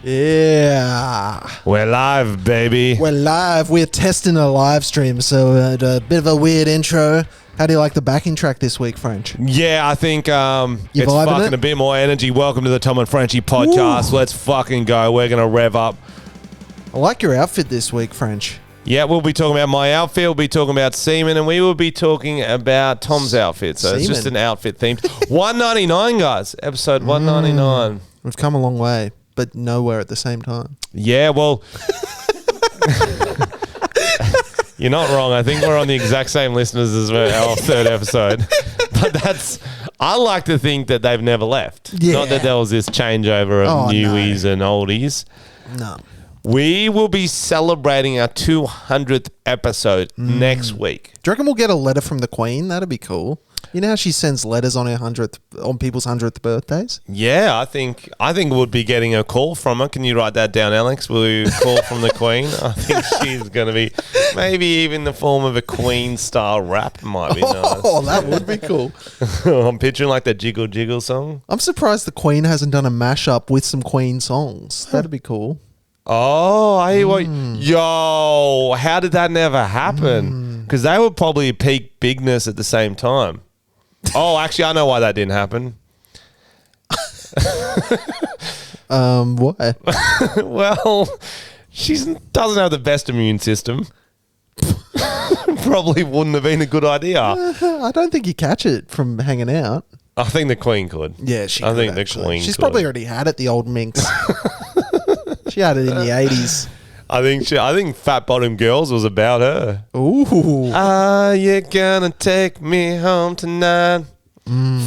Yeah. We're live, baby. We're live. We're testing a live stream, so a bit of a weird intro. How do you like the backing track this week, French? Yeah, I think it's vibing fucking it? a bit more energy. Welcome to the Tom and Frenchy podcast. Ooh. Let's fucking go. We're going to rev up. I like your outfit this week, French. Yeah, we'll be talking about my outfit. We'll be talking about semen, and we will be talking about Tom's outfit. So it's just an outfit themed. $199, guys. Episode $199. We've come a long way, but nowhere at the same time. Yeah, well, you're not wrong. I think we're on the exact same listeners as our third episode. But I like to think that they've never left. Yeah. Not that there was this changeover of newies and oldies. No. We will be celebrating our 200th episode next week. Do you reckon we'll get a letter from the Queen? That'd be cool. You know how she sends letters on people's 100th birthdays? Yeah, I think we'll be getting a call from her. Can you write that down, Alex? Will you call from the Queen? I think she's going to be maybe even the form of a Queen-style rap might be nice. Oh, that would be cool. I'm picturing like the Jiggle Jiggle song. I'm surprised the Queen hasn't done a mashup with some Queen songs. That'd be cool. Oh, I hear what. Yo, how did that never happen? Because they were probably peak bigness at the same time. Oh, actually, I know why that didn't happen. Why? Well, she doesn't have the best immune system. Probably wouldn't have been a good idea. I don't think you catch it from hanging out. I think the Queen could. Yeah, she I could, think actually. the Queen She's could. probably already had it, the old minx. She had it in the 80s. I think Fat Bottom Girls was about her. Ooh. Are you gonna take me home tonight?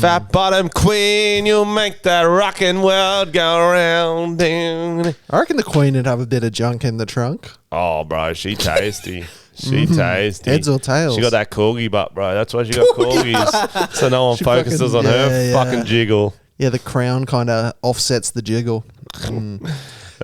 Fat Bottom Queen, you'll make that rockin' world go round. I reckon the Queen would have a bit of junk in the trunk. Oh, bro, she tasty. She tasty. Heads or tails? She got that corgi butt, bro. That's why she got corgis. So no one focuses on her fucking jiggle. Yeah, the crown kind of offsets the jiggle.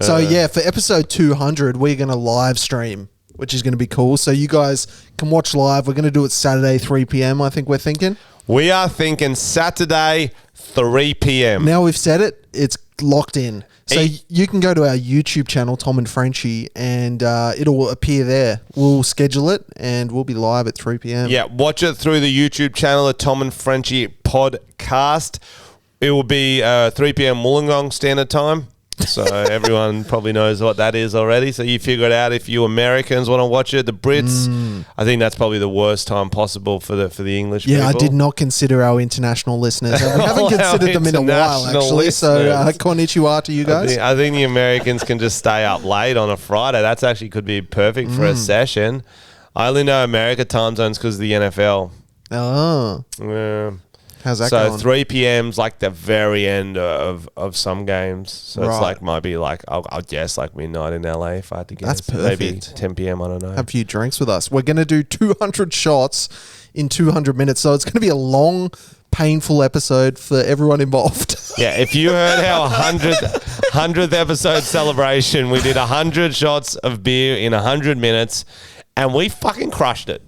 So, yeah, for episode 200, we're going to live stream, which is going to be cool. So you guys can watch live. We're going to do it Saturday, 3 p.m., I think we're thinking. We are thinking Saturday, 3 p.m. Now we've said it, it's locked in. So you can go to our YouTube channel, Tom and Frenchy, and it'll appear there. We'll schedule it, and we'll be live at 3 p.m. Yeah, watch it through the YouTube channel, the Tom and Frenchy podcast. It will be 3 p.m. Wollongong Standard Time. So everyone probably knows what that is already. So you figure it out if you Americans want to watch it. The Brits, I think that's probably the worst time possible for the English people. Yeah, I did not consider our international listeners. And we haven't considered them in a while, actually. So konnichiwa to you guys. I think the Americans can just stay up late on a Friday. That's actually could be perfect for a session. I only know America time zones because of the NFL. Oh. Yeah. How's that going? So 3 p.m.'s like the very end of some games. So it's like might be like I'll guess like midnight in LA if I had to guess. That's perfect. Maybe 10 p.m. I don't know. Have a few drinks with us. We're going to do 200 shots in 200 minutes. So it's going to be a long, painful episode for everyone involved. Yeah, if you heard our 100th episode celebration, we did 100 shots of beer in 100 minutes, and we fucking crushed it.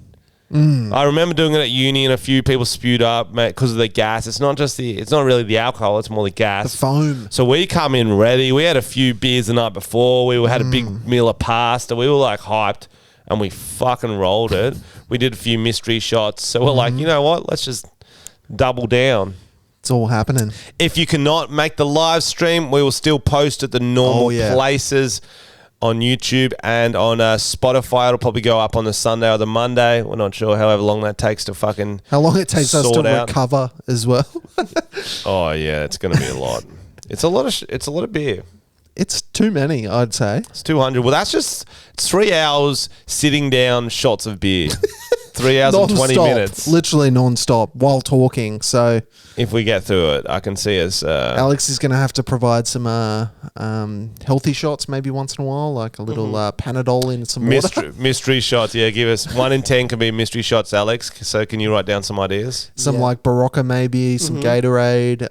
I remember doing it at uni, and a few people spewed up because of the gas. It's not really the alcohol; it's more the gas, The foam. So we come in ready. We had a few beers the night before. We had a big meal of pasta. We were like hyped, and we fucking rolled it. We did a few mystery shots. So we're like, you know what? Let's just double down. It's all happening. If you cannot make the live stream, we will still post at the normal places on YouTube and on Spotify. It'll probably go up on the Sunday or the Monday. We're not sure however long that takes to fucking How long it takes us to recover as well. Oh yeah, it's going to be a lot. It's a lot of beer. It's too many, I'd say. It's 200. Well, it's 3 hours sitting down shots of beer. 3 hours and 20 minutes. Literally non-stop while talking. So if we get through it, I can see us. Alex is going to have to provide some healthy shots maybe once in a while, like a little Panadol in some water. Mystery shots. Yeah, give us 1 in 10 can be mystery shots, Alex. So can you write down some ideas? Some like Barocca maybe, some Gatorade,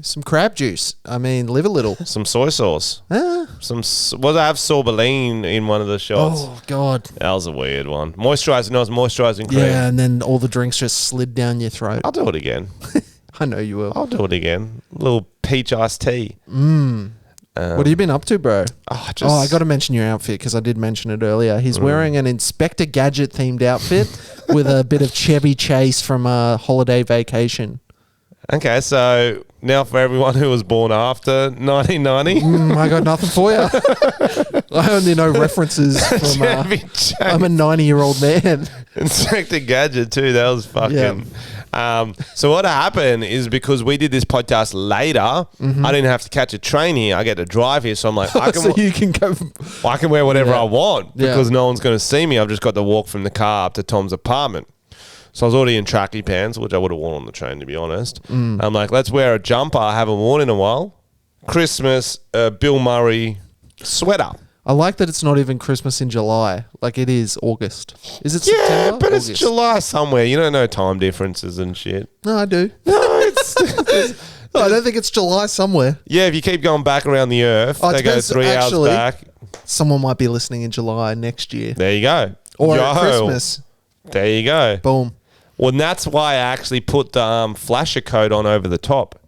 some crab juice. I mean, live a little. Some soy sauce. I have sorbeline in one of the shots. Oh, God. That was a weird one. Moisturising. No, it was moisturising cream. Yeah, and then all the drinks just slid down your throat. I'll do it again. I know you will. I'll do it again. A little peach iced tea. What have you been up to, bro? I got to mention your outfit because I did mention it earlier. He's wearing an Inspector Gadget themed outfit with a bit of Chevy Chase from a holiday vacation. Okay, so now for everyone who was born after 1990. I got nothing for you. I only know references from... Chevy Chase. I'm a 90-year-old man. Inspector Gadget too. That was fucking... Yeah. So what happened is because we did this podcast later, I didn't have to catch a train here. I get to drive here, so I'm like, so you can go. I can wear whatever I want because no one's going to see me. I've just got to walk from the car up to Tom's apartment. So I was already in tracky pants, which I would have worn on the train, to be honest. I'm like, let's wear a jumper I haven't worn in a while. Christmas, Bill Murray sweater. I like that it's not even Christmas in July. Like it is August. Is it September? Yeah, but August. it's July somewhere. You don't know time differences and shit. No, I do. No, it's... I don't think it's July somewhere. Yeah, if you keep going back around the earth, they go 3 hours back. Someone might be listening in July next year. There you go. Or at Christmas. There you go. Boom. Well, and that's why I actually put the flasher coat on over the top.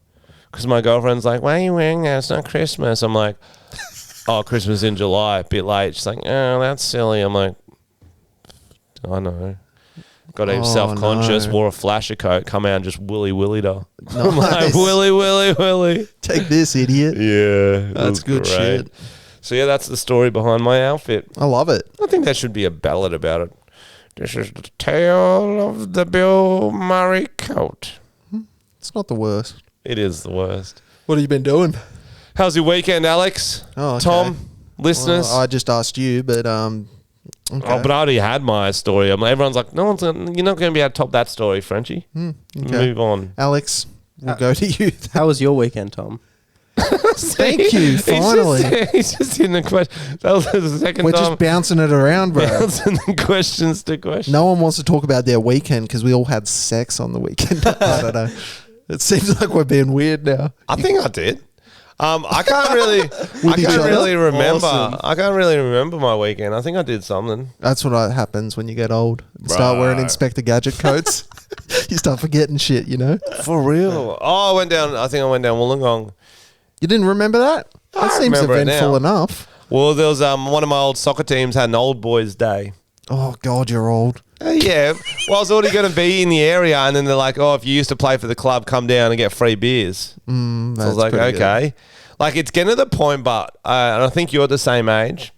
Because my girlfriend's like, why are you wearing that? It's not Christmas. I'm like... Oh, Christmas in July, a bit late. She's like, oh, that's silly. I'm like, I know. Got even self-conscious, wore a flasher coat, come out and just willy-willied her. Nice. I'm like, willy. Take this, idiot. Yeah. That's good great. shit. So, yeah, that's the story behind my outfit. I love it. I think there should be a ballad about it. This is the tale of the Bill Murray coat. It's not the worst. It is the worst. What have you been doing? How's your weekend, Alex? Oh, okay. Tom, listeners? Well, I just asked you, but okay. Oh, but I already had my story. Everyone's like, you're not going to be able to top that story, Frenchy. Okay. Move on. Alex, we'll go to you. How was your weekend, Tom? Thank you, finally. He's just in the question. That was the second We're time. just bouncing it around, bro. Bouncing the questions to questions. No one wants to talk about their weekend because we all had sex on the weekend. I don't know. It seems like we're being weird now. I think I did. I can't really remember. Awesome. I can't really remember my weekend. I think I did something. That's what happens when you get old. Start wearing Inspector Gadget coats. You start forgetting shit, you know? For real. Oh, I think I went down Wollongong. You didn't remember that? That seems eventful enough. Well, there was one of my old soccer teams had an old boys' day. Oh, God, you're old. Yeah. Well, I was already going to be in the area, and then they're like, oh, if you used to play for the club, come down and get free beers. So I was like, okay. Good. Like, it's getting to the point, but and I think you're the same age,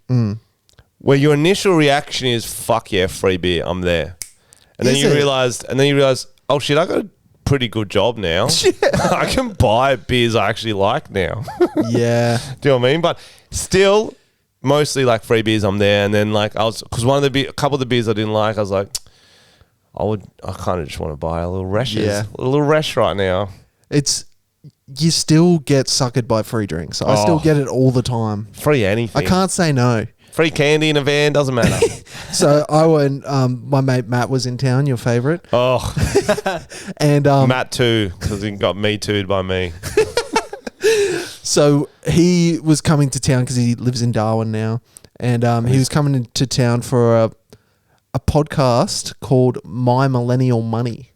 where your initial reaction is, fuck yeah, free beer, I'm there. And then you realize, oh, shit, I got a pretty good job now. I can buy beers I actually like now. Yeah. Do you know what I mean? But still... Mostly like free beers, I'm there, and then like because a couple of the beers I didn't like, I was like, I kind of just want to buy a little Reshes, a little Resh right now. You still get suckered by free drinks. I still get it all the time. Free anything. I can't say no. Free candy in a van doesn't matter. So I went. My mate Matt was in town. Your favorite. Oh, and Matt too, because he got me too'd by me. So he was coming to town because he lives in Darwin now, and he was coming into town for a podcast called My Millennial Money.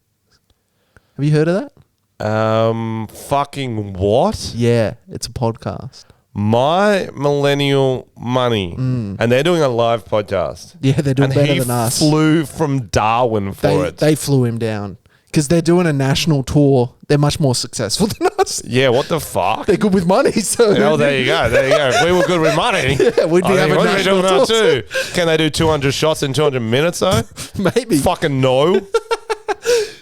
Have you heard of that? Fucking what? Yeah, it's a podcast. My Millennial Money, and they're doing a live podcast. Yeah, they're doing better than us. Flew from Darwin for it. They flew him down. Because they're doing a national tour. They're much more successful than us. Yeah, what the fuck? They're good with money. So oh, there you go. If we were good with money, yeah, we'd be having national tours too. Can they do 200 shots in 200 minutes though? Maybe. Fucking no.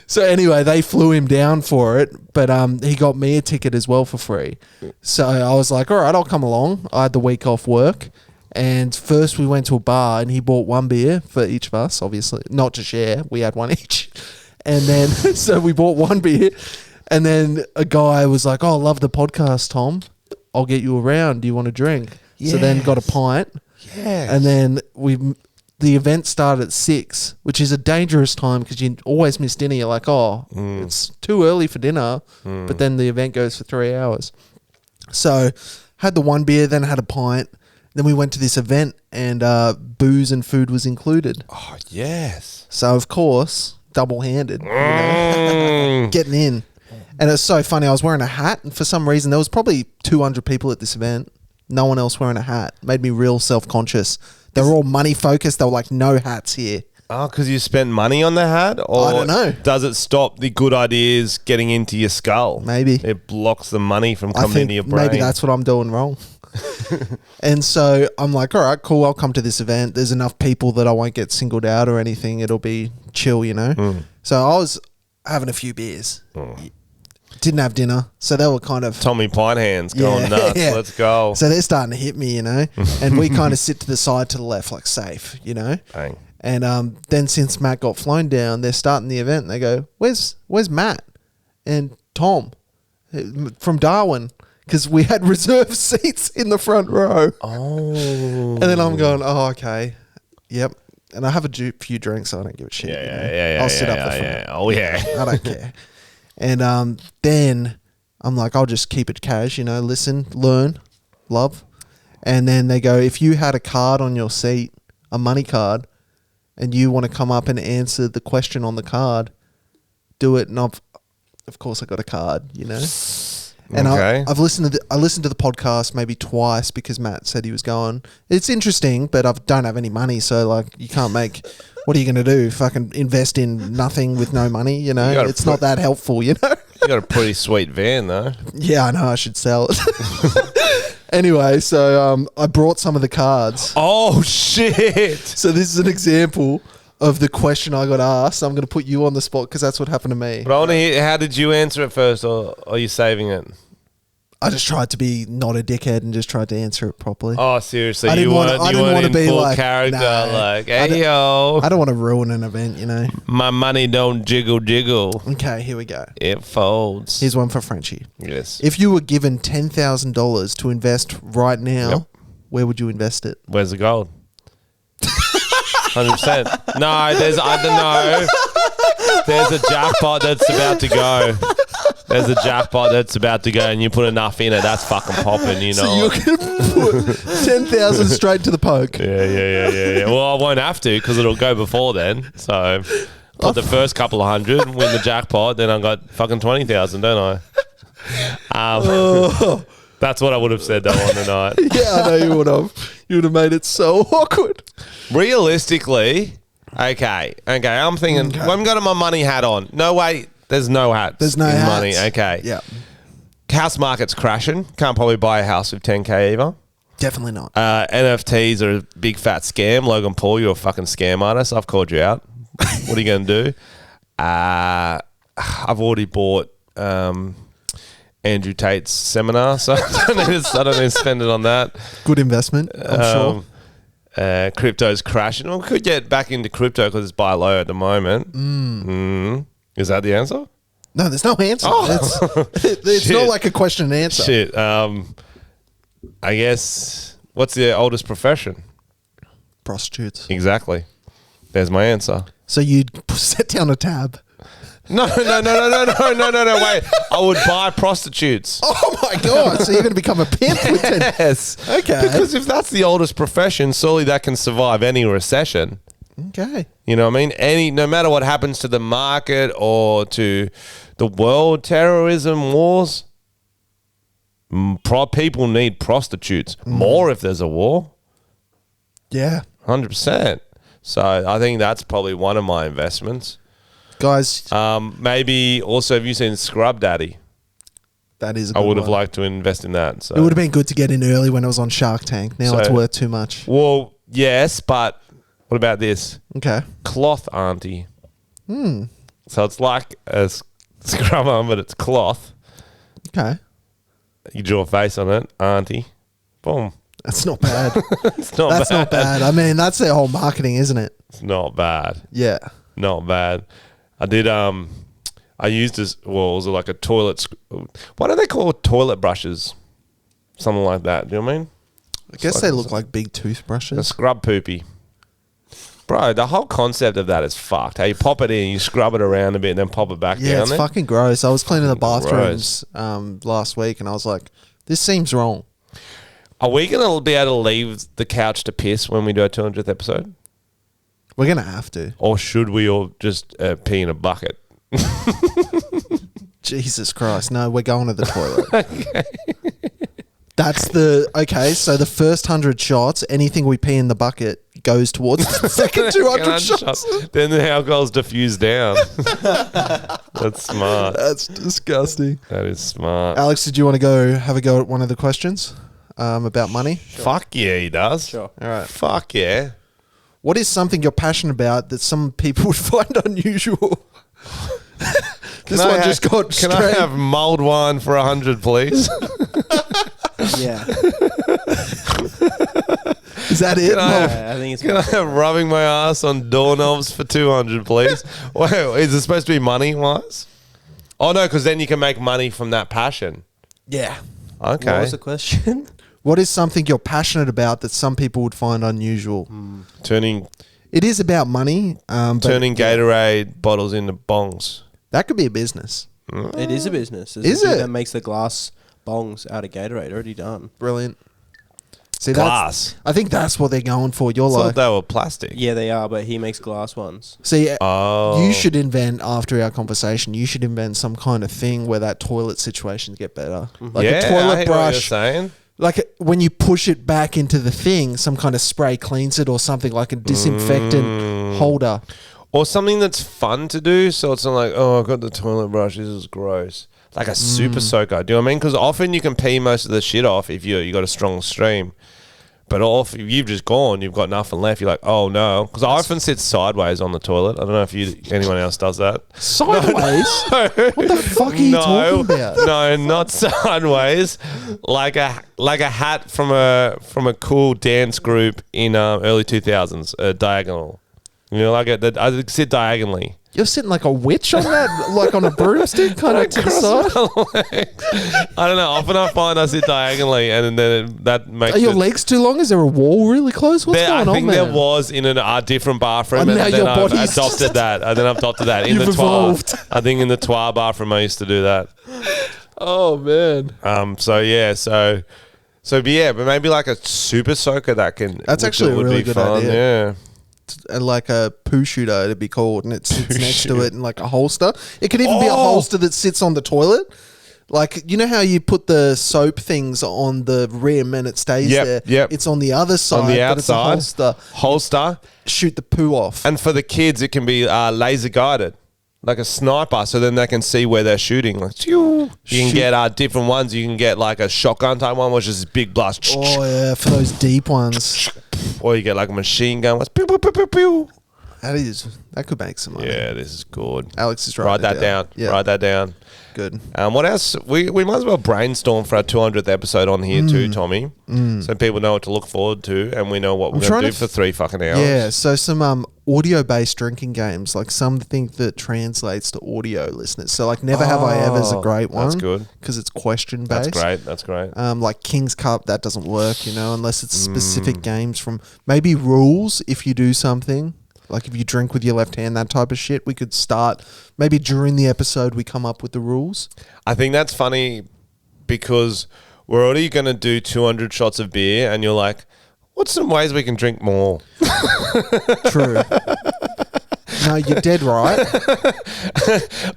So anyway, they flew him down for it, but he got me a ticket as well for free. So I was like, all right, I'll come along. I had the week off work. And first we went to a bar and he bought one beer for each of us, obviously. Not to share. We had one each. And then, so we bought one beer, and then a guy was like, oh, I love the podcast, Tom. I'll get you around. Do you want a drink? Yes. So then got a pint. Yeah. And then the event started at 6, which is a dangerous time because you always miss dinner. You're like, oh, it's too early for dinner. But then the event goes for 3 hours. So had the one beer, then had a pint. Then we went to this event and booze and food was included. Oh, yes. So, of course... double-handed, getting in. And it's so funny. I was wearing a hat, and for some reason, there was probably 200 people at this event. No one else wearing a hat. Made me real self-conscious. They were all money focused. They were like, no hats here. Oh, because you spent money on the hat? Or I don't know. Does it stop the good ideas getting into your skull? Maybe. It blocks the money from coming into your brain. Maybe that's what I'm doing wrong. And so I'm like, all right, cool. I'll come to this event. There's enough people that I won't get singled out or anything. It'll be chill, you know? So I was having a few beers. Didn't have dinner. So they were kind of... Tommy Pine hands going nuts. Yeah. Let's go. So they're starting to hit me, you know? And we kind of sit to the side to the left, like safe, you know? Bang. And then since Matt got flown down, they're starting the event and they go, where's Matt and Tom from Darwin? Because we had reserved seats in the front row. Oh. And then I'm going, oh, okay. Yep. And I have a few drinks, so I don't give a shit. Yeah. I'll sit up the front. Yeah. Oh, yeah. I don't care. And then I'm like, I'll just keep it cash, you know, listen, learn, love. And then they go, if you had a card on your seat, a money card, and you want to come up and answer the question on the card, do it. And of course I got a card, you know. And Okay. I listened to the podcast maybe twice because Matt said he was going. It's interesting, but I don't have any money, so like you can't make. What are you going to do? Fucking invest in nothing with no money, you know? It's not that helpful, you know. You got a pretty sweet van though. Yeah, I know. I should sell it. Anyway, so I brought some of the cards. Oh shit! So this is an example of the question I got asked. I'm going to put you on the spot because that's what happened to me. But I want to hear, how did you answer it first, or are you saving it? I just tried to be not a dickhead and just tried to answer it properly. Oh, seriously? I didn't want to be full like character, nah, like, hey yo, I don't want to ruin an event, you know. my money don't jiggle. Okay, here we go. It folds. Here's one for Frenchy. Yes. If you were given $10,000 to invest right now, Yep. where would you invest it? Where's the gold? 100%. No, there's a jackpot that's about to go. There's a jackpot that's about to go, and you put enough in it, that's fucking popping, you know. So you're going to put 10,000 straight to the poke. Yeah. Well, I won't have to because it'll go before then. So put the first couple of hundred, win the jackpot, then I got fucking 20,000, don't I? That's what I would have said though on the night. Yeah, I know you would have. You would have made it so awkward. Realistically, okay. I'm thinking, I'm got my money hat on. No, wait, there's no hats. There's no in hats. money. Okay. Yeah. House market's crashing. Can't probably buy a house with 10K either. Definitely not. NFTs are a big fat scam. Logan Paul, you're a fucking scam artist. I've called you out. What are you going to do? I've already bought Andrew Tate's seminar, so I don't need to spend it on that. Good investment, I'm sure. Crypto's crashing. Well, we could get back into crypto because it's buy low at the moment. Is that the answer? No, there's no answer. It's not like a question and answer. Shit. I guess, what's the oldest profession? Prostitutes. Exactly. There's my answer. So you'd set down a tab. No, wait. I would buy prostitutes. Oh my God. So you're going to become a pimp with 10. Yes. Okay. Because if that's the oldest profession, surely that can survive any recession. Okay. You know what I mean? No matter what happens to the market or to the world, terrorism, wars, people need prostitutes more if there's a war. Yeah. 100%. So I think that's probably one of my investments. Guys, maybe also, have you seen Scrub Daddy? that is a I good would have one. liked to invest in that. So It would have been good to get in early when it was on Shark Tank. Now it's worth too much. Well, yes, but what about this? Okay. Cloth auntie. So it's like a scrub on, but it's cloth. Okay. You draw a face on it, auntie. Boom. That's not bad. It's not That's bad. not bad. I mean, that's their whole marketing, isn't it? It's not bad. Yeah. Not bad. I did, I used this, well, was it like a toilet, why do they call it toilet brushes? Something like that. Do you know what I mean? I guess they look like big toothbrushes. A scrub poopy. Bro, the whole concept of that is fucked. How you pop it in, you scrub it around a bit, and then pop it back Yeah, down it's there. fucking gross. I was cleaning the bathrooms last week, and I was like, this seems wrong. Are we going to be able to leave the couch to piss when we do our 200th episode? We're going to have to. Or should we all just pee in a bucket? Jesus Christ. No, we're going to the toilet. That's okay. So the first 100 shots, anything we pee in the bucket goes towards the second 200 shots. Then the alcohol's diffused down. That's smart. That's disgusting. That is smart. Alex, did you want to go have a go at one of the questions about money? Sure. Fuck yeah, he does. Sure. All right. Fuck yeah. What is something you're passionate about that some people would find unusual? This one just got straight. Can I have mulled wine for 100, please? Yeah. Is that it? I think it's. Can I have rubbing my ass on doorknobs for 200, please? Wait, is it supposed to be money-wise? Oh, no, because then you can make money from that passion. Yeah. Okay. What was the question? What is something you're passionate about that some people would find unusual? Turning It is about money. turning Gatorade bottles into bongs. That could be a business. It is a business. There's Is a dude it? that makes the glass bongs out of Gatorade? Already done. Brilliant. See, Glass. I think that's what they're going for. You're I thought like, they were plastic. Yeah, they are, but he makes glass ones. see, Oh. you should invent, after our conversation, you should invent some kind of thing where that toilet situations get better. Like Yeah, a I toilet hear what you're brush. saying. Like when you push it back into the thing, some kind of spray cleans it or something, like a disinfectant holder. Or something that's fun to do. So it's not like, oh, I've got the toilet brush. This is gross. Like a super soaker. Do you know what I mean? Because often you can pee most of the shit off if you got a strong stream. But if you've just gone, you've got nothing left. You're like, oh no. Because I often sit sideways on the toilet. I don't know if anyone else does that. Sideways? What the fuck are you talking about? No, not sideways. Like a hat from a cool dance group in early 2000s, diagonal. You know, I sit diagonally. You're sitting like a witch on that, like on a broomstick, kind of to the side. I don't know. Often I find I sit diagonally, and then that makes. Are your legs too long? Is there a wall really close? What's going on, I think man? there was in a different bathroom, Oh, now and then your I've body's adopted that. And then I've adopted that in You've the evolved. toilet. I think in the toilet bathroom I used to do that. Oh man, But maybe like a super soaker that can. That's actually a would really be good fun, idea. Yeah. like a poo shooter it'd be called, and it sits next to it in like a holster. It could even be a holster that sits on the toilet. Like, you know how you put the soap things on the rim and it stays there? Yep. It's on the other side. On the but it's a outside. Holster. Shoot the poo off. And for the kids, it can be laser guided, like a sniper, so then they can see where they're shooting. Like, you can get different ones. You can get like a shotgun type one, which is this big blast. Oh yeah, for those deep ones. Or you get like a machine gun. Pew, pew, pew, pew, pew. That could make some money. Yeah, this is good. Alex is Write that down. Yeah. Write that down. Good. What else? We might as well brainstorm for our 200th episode on here too, Tommy. So people know what to look forward to, and we know what we're going to do for 3 fucking hours. Yeah, so some audio-based drinking games, like something that translates to audio listeners. So like Never Have I Ever is a great one. That's good. Because it's question-based. That's great. Like King's Cup, that doesn't work, unless it's specific games from maybe rules if you do something. Like if you drink with your left hand, that type of shit. We could start, maybe during the episode we come up with the rules. I think that's funny because we're already going to do 200 shots of beer, and you're like, what's some ways we can drink more? True. No, you're dead right.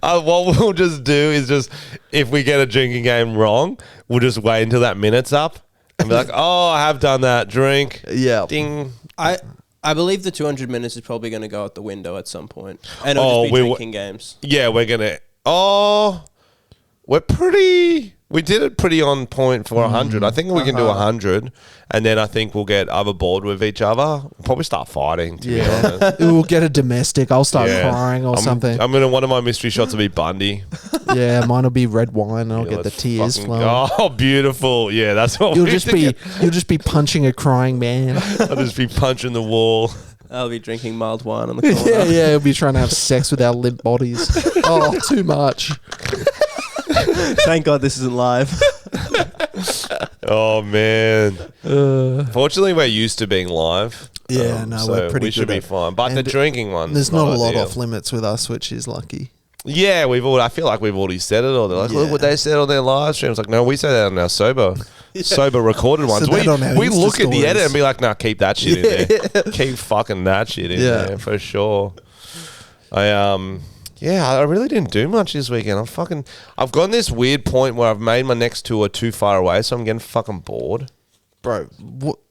What we'll just do is if we get a drinking game wrong, we'll just wait until that minute's up and be like, oh, I have done that. Drink. Yeah. Ding. I believe the 200 minutes is probably going to go out the window at some point. And it'll just be drinking games. Yeah, we're going to... We did it pretty on point for 100. I think we can do 100, and then I think we'll get bored with each other. We'll probably start fighting, to be honest. We'll get a domestic. I'll start crying or something. One of my mystery shots will be Bundy. Yeah, mine will be red wine. And I'll get the tears flowing. Oh, beautiful! Yeah, that's what You'll just be punching a crying man. I'll just be punching the wall. I'll be drinking mild wine on the corner. Yeah, he'll be trying to have sex with our limp bodies. Oh, too much. Thank God this isn't live. Oh man! Fortunately, we're used to being live. Yeah, no, we're pretty good. We should be fine. But the drinking one, there's not a lot off limits with us, which is lucky. Yeah, I feel like we've already said it. Or they're like, look what they said on their live streams. Like, no, we say that on our sober recorded ones. We look at the edit and be like, nah, keep that shit in there. Keep fucking that shit in there for sure. Yeah, I really didn't do much this weekend. I've gotten this weird point where I've made my next tour too far away, so I'm getting fucking bored. Bro,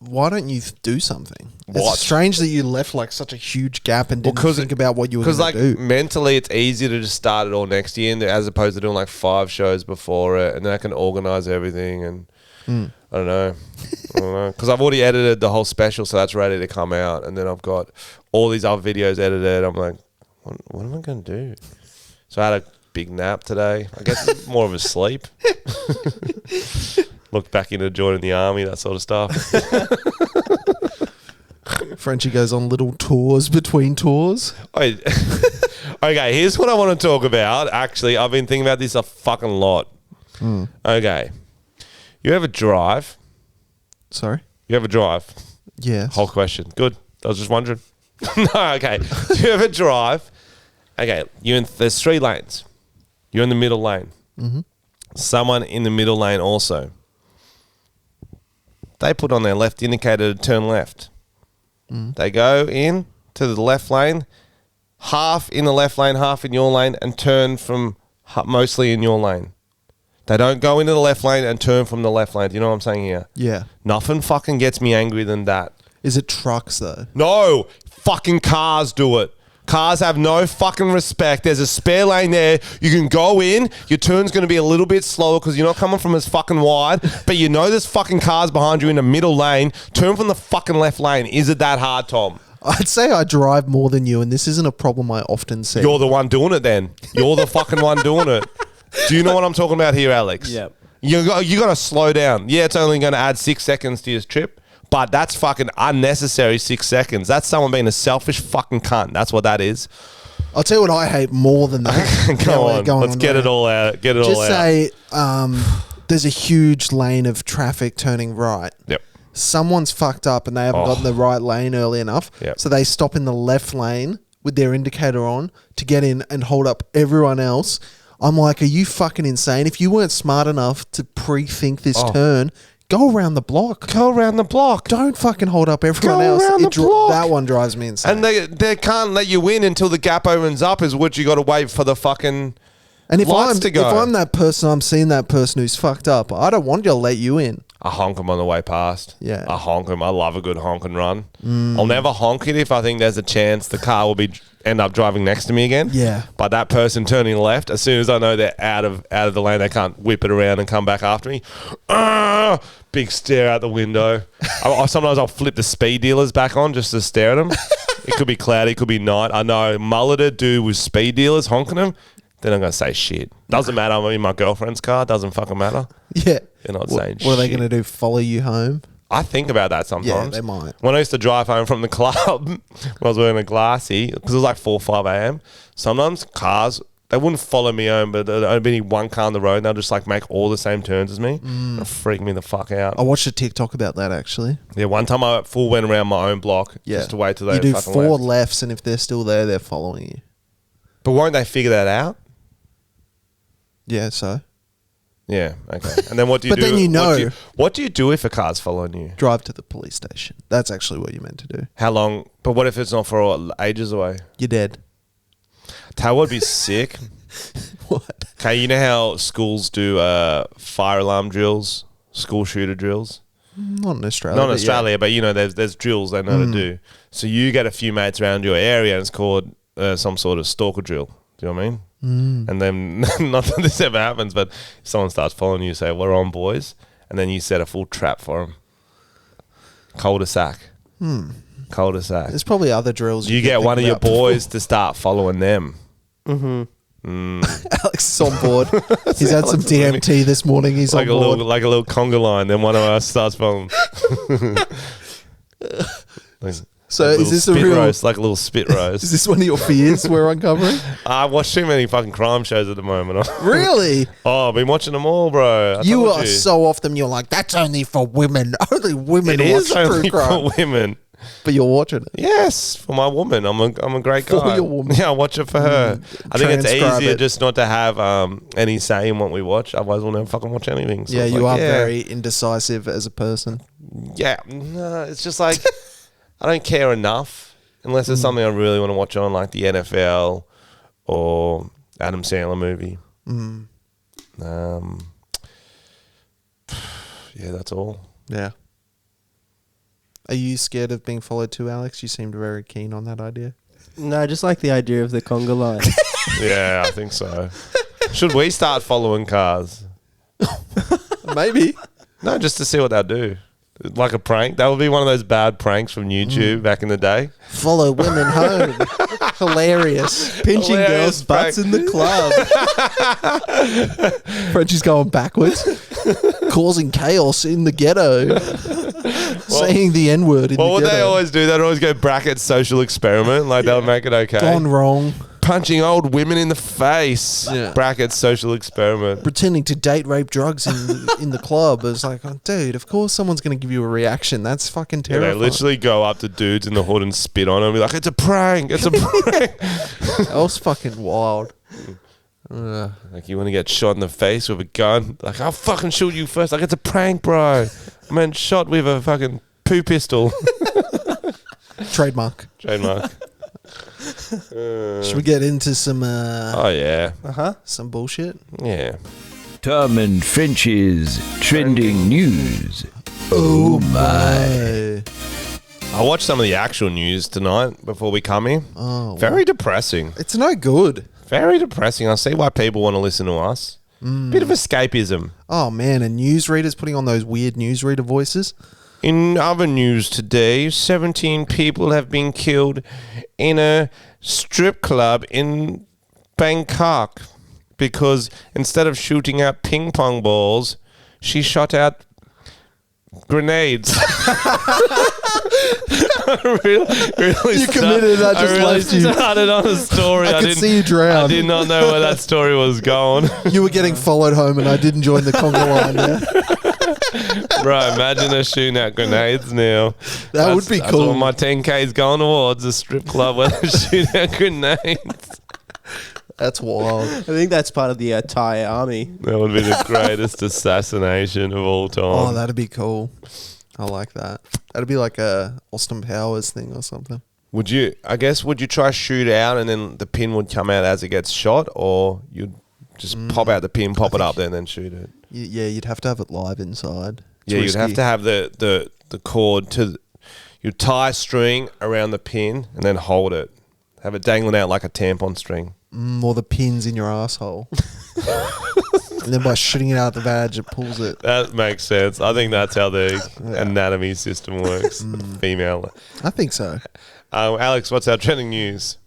why don't you do something? What? It's strange that you left like such a huge gap and didn't think about what you were going to do. Because like mentally, it's easier to just start it all next year as opposed to doing like 5 shows before it, and then I can organize everything. And I don't know, because I've already edited the whole special, so that's ready to come out, and then I've got all these other videos edited. I'm like, what am I going to do? So I had a big nap today. I guess it's more of a sleep. Look back into joining the army, that sort of stuff. Frenchy goes on little tours between tours. Okay, here's what I want to talk about. Actually, I've been thinking about this a fucking lot. Okay. You ever drive? Sorry? You ever drive? Yes. Whole question. Good. I was just wondering. No, okay. Do you ever drive? Okay, there's 3 lanes. You're in the middle lane. Mm-hmm. Someone in the middle lane also. They put on their left indicator to turn left. They go in to the left lane, half in the left lane, half in your lane, and turn from mostly in your lane. They don't go into the left lane and turn from the left lane. Do you know what I'm saying here? Yeah. Nothing fucking gets me angry than that. Is it trucks though? No, fucking cars do it. Cars have no fucking respect. There's a spare lane there. You can go in. Your turn's going to be a little bit slower because you're not coming from as fucking wide. But you know there's fucking cars behind you in the middle lane. Turn from the fucking left lane. Is it that hard, Tom? I'd say I drive more than you, and this isn't a problem I often see. You're the one doing it then. You're the fucking one doing it. Do you know what I'm talking about here, Alex? Yep. You got to slow down. Yeah, it's only going to add 6 seconds to your trip. But that's fucking unnecessary 6 seconds. That's someone being a selfish fucking cunt. That's what that is. I'll tell you what I hate more than that. Go on. Let's get it all out. Get it all out. Just say there's a huge lane of traffic turning right. Yep. Someone's fucked up and they haven't gotten the right lane early enough. Yep. So they stop in the left lane with their indicator on to get in and hold up everyone else. I'm like, are you fucking insane? If you weren't smart enough to pre-think this turn, go around the block. Go around the block. Don't fucking hold up everyone else. Around the block. That one drives me insane. And they can't let you in until the gap opens up, is what you got to wait for the fucking lights to go. If I'm that person, I'm seeing that person who's fucked up, I don't want to let you in. I honk them on the way past. Yeah. I honk them. I love a good honk and run. I'll never honk it if I think there's a chance the car will end up driving next to me again. Yeah. But that person turning left, as soon as I know they're out of the lane, they can't whip it around and come back after me. Big stare out the window. Sometimes I'll flip the speed dealers back on just to stare at them. It could be cloudy, it could be night. I know mulleted dude with speed dealers honking them. Then I'm going to say shit. Doesn't matter. I'm in my girlfriend's car. Doesn't fucking matter. Yeah. They're not saying shit. What are they going to do? Follow you home? I think about that sometimes. Yeah, they might. When I used to drive home from the club, when I was wearing a glassy, because it was like 4 or 5 a.m., sometimes cars, they wouldn't follow me home, but there'd only be one car on the road, and they'll just like make all the same turns as me. It'll freak me the fuck out. I watched a TikTok about that, actually. Yeah, one time I full went around my own block just to wait till they You do fucking 4 left. lefts, and if they're still there, they're following you. But won't they figure that out? Yeah, so? Yeah, okay. And then what do you But do? then you know. What do you do if a car's following you? Drive to the police station. That's actually what you're meant to do. How long? But what if it's not for ages away? You're dead. That would be sick. What? Okay, you know how schools do fire alarm drills, school shooter drills? Not in Australia. Not in Australia, but you know, there's drills they know to do. So you get a few mates around your area and it's called some sort of stalker drill. Do you know what I mean? And then, not that this ever happens, but if someone starts following you, you say, we're on, boys. And then you set a full trap for them. Cul-de-sac. Cul-de-sac. There's probably other drills. You get one of your boys to start following them. Alex is on board. He's had some DMT this morning. He's like on board. Like a little conga line. Then one of us starts following. So like is this a spit real roast? Like a little spit roast. Is this one of your fears we're uncovering? I watch too many fucking crime shows at the moment. Really? Oh, I've been watching them all, bro. You are so off them. You're like, that's only for women. Only women It watch is only true crime. for women. But you're watching it. Yes, for my woman. I'm a great guy. For your woman. Yeah, I watch it for her. I think it's Transcribe easier it. just not to have any say in what we watch. Otherwise, we'll never fucking watch anything. So Yeah, it's you like, are very indecisive as a person. Yeah, no, it's just like I don't care enough unless there's something I really want to watch on, like the NFL or Adam Sandler movie. Yeah, that's all. Yeah. Are you scared of being followed too, Alex? You seemed very keen on that idea. No, I just like the idea of the conga line. Yeah, I think so. Should we start following cars? Maybe. No, just to see what they'll do. Like a prank. That would be one of those bad pranks from YouTube back in the day. Follow women home. Hilarious. Pinching Hilarious girls' butts in the club. Frenchy's going backwards. Causing chaos in the ghetto. Saying the N-word in the ghetto. What would they always do? They'd always go bracket social experiment. Like they'll make it okay. Gone wrong. Punching old women in the face. Yeah. Bracket social experiment. Pretending to date, rape, drugs in the club. It's like, oh, dude, of course someone's going to give you a reaction. That's fucking Yeah, terrifying. they literally go up to dudes in the hood and spit on them and be like, it's a prank. It's a prank. That was fucking wild. Like, you want to get shot in the face with a gun? Like, I'll fucking shoot you first. Like, it's a prank, bro. I mean, shot with a fucking poo pistol. Trademark. Should we get into some Oh, yeah. some bullshit? Yeah. Tom and Frenchy's trending news. Oh my. I watched some of the actual news tonight before we come here. Oh, Very depressing. it's no good. Very depressing. I see why people want to listen to us. Bit of escapism. Oh man, and newsreaders putting on those weird newsreader voices. In other news today, 17 people have been killed in a strip club in Bangkok because instead of shooting out ping pong balls, she shot out grenades. really You committed. I just left you. Started on a story. I could see you drown. I did not know where that story was going. You were getting followed home, and I didn't join the conga line there. Bro, imagine us shooting out grenades now. That would be That's cool. what my 10K is going towards, a strip club where they shoot out grenades. That's wild. I think that's part of the Thai army. That would be the greatest assassination of all time. Oh, that'd be cool. I like that. That'd be like a Austin Powers thing or something. Would you try shoot out and then the pin would come out as it gets shot, or you'd just pop out the pin, pop it up there and then shoot it? Yeah, you'd have to have it live inside. It's Yeah, risky. you'd have to have the cord to... You tie string around the pin and then hold it. Have it dangling out like a tampon string. Or the pins in your asshole. And then by shooting it out the vag, it pulls it. That makes sense. I think that's how the anatomy system works. Female. I think so. Alex, what's our trending news?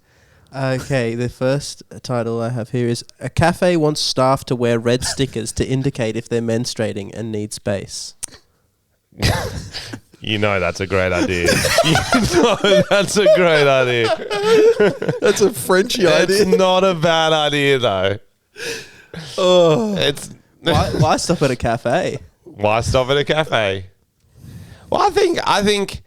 Okay, the first title I have here is a cafe wants staff to wear red stickers to indicate if they're menstruating and need space. You know that's a great idea. You know that's a great idea. That's a Frenchy idea. It's not a bad idea though. Oh. It's Why stop at a cafe? why stop at a cafe? Well, I think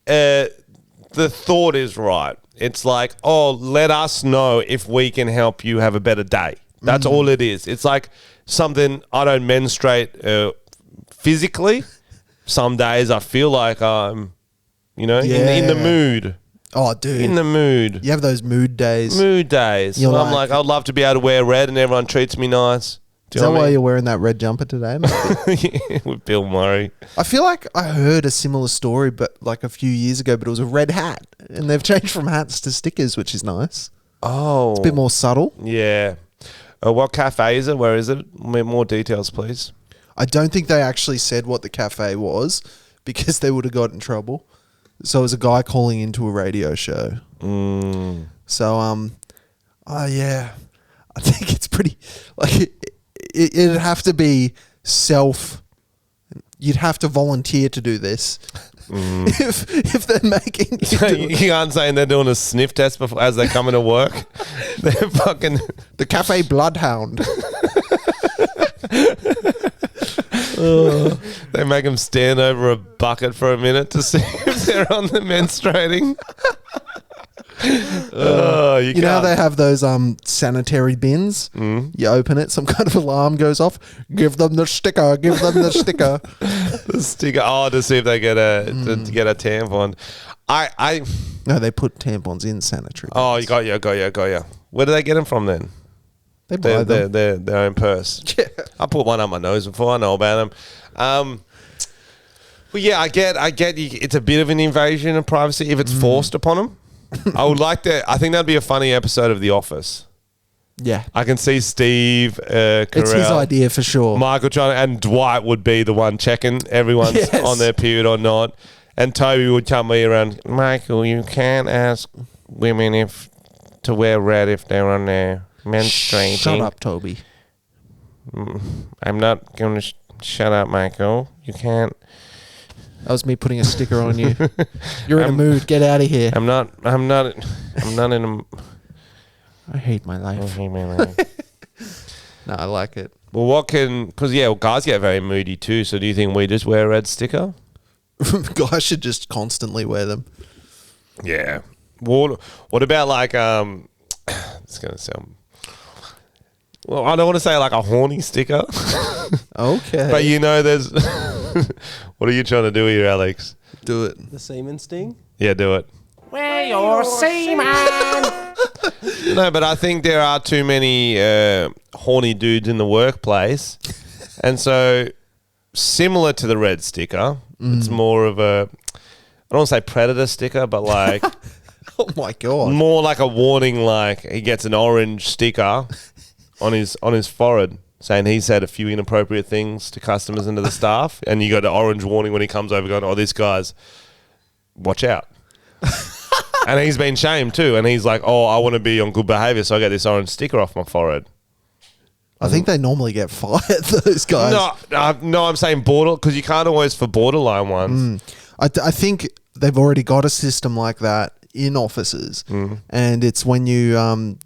the thought is right. It's like, oh, let us know if we can help you have a better day. That's all it is. It's like something I don't menstruate physically. Some days I feel like I'm, in the mood. Oh, dude. In the mood. You have those mood days. Mood days. You're I'm like- like, I'd love to be able to wear red and everyone treats me nice. Do Is you that know why what you're wearing that red jumper today, mate? I mean? With Bill Murray. I feel like I heard a similar story, but like a few years ago, but it was a red hat. And they've changed from hats to stickers, which is nice. Oh. It's a bit more subtle. Yeah. What cafe is it? Where is it? More details, please. I don't think they actually said what the cafe was because they would have got in trouble. So it was a guy calling into a radio show. So, yeah, I think it's pretty, like, it'd have to be you'd have to volunteer to do this. If they're making you do it. You aren't saying they're doing a sniff test before as they come into work? They're fucking... The cafe bloodhound. They make them stand over a bucket for a minute to see if they're on the menstruating. You know how they have those sanitary bins? You open it, some kind of alarm goes off. Give them the sticker. Give them the sticker. The sticker. Oh, to see if they get to get a tampon. No, they put tampons in sanitary bins. Oh, you got you. Where do they get them from then? They buy them. Their own purse. Yeah. I put one up my nose before. I know about them. Well, yeah, I get. It's a bit of an invasion of privacy if it's forced upon them. I would like to. I think that'd be a funny episode of The Office. Yeah. I can see Steve, It's his Carell, idea for sure. Michael trying, and Dwight would be the one checking everyone's Yes. on their period or not. And Toby would come me around. Michael, you can't ask women if to wear red if they're on their menstruating. Shut up, Toby. I'm not going to shut up, Michael. You can't. That was me putting a sticker on you. You're in a mood. Get out of here. I'm not in a. I hate my life. No, I like it. Well, because guys get very moody too. So do you think we just wear a red sticker? Guys should just constantly wear them. Yeah. What about like it's gonna sound. Well, I don't want to say like a horny sticker. Okay. But there's. What are you trying to do here, Alex? Do it. The semen sting? Yeah, do it. Wear your semen. No, but I think there are too many horny dudes in the workplace. And so, similar to the red sticker, it's more of a, I don't want to say predator sticker, but like, Oh my God. more like a warning, like he gets an orange sticker on his forehead saying he said a few inappropriate things to customers and to the staff. And you got the orange warning when he comes over going, oh, this guy's, watch out. And he's been shamed too. And he's like, oh, I want to be on good behavior, so I get this orange sticker off my forehead. I think they normally get fired, those guys. No, I'm saying border, because you can't always for borderline ones. I think they've already got a system like that in offices. And it's when you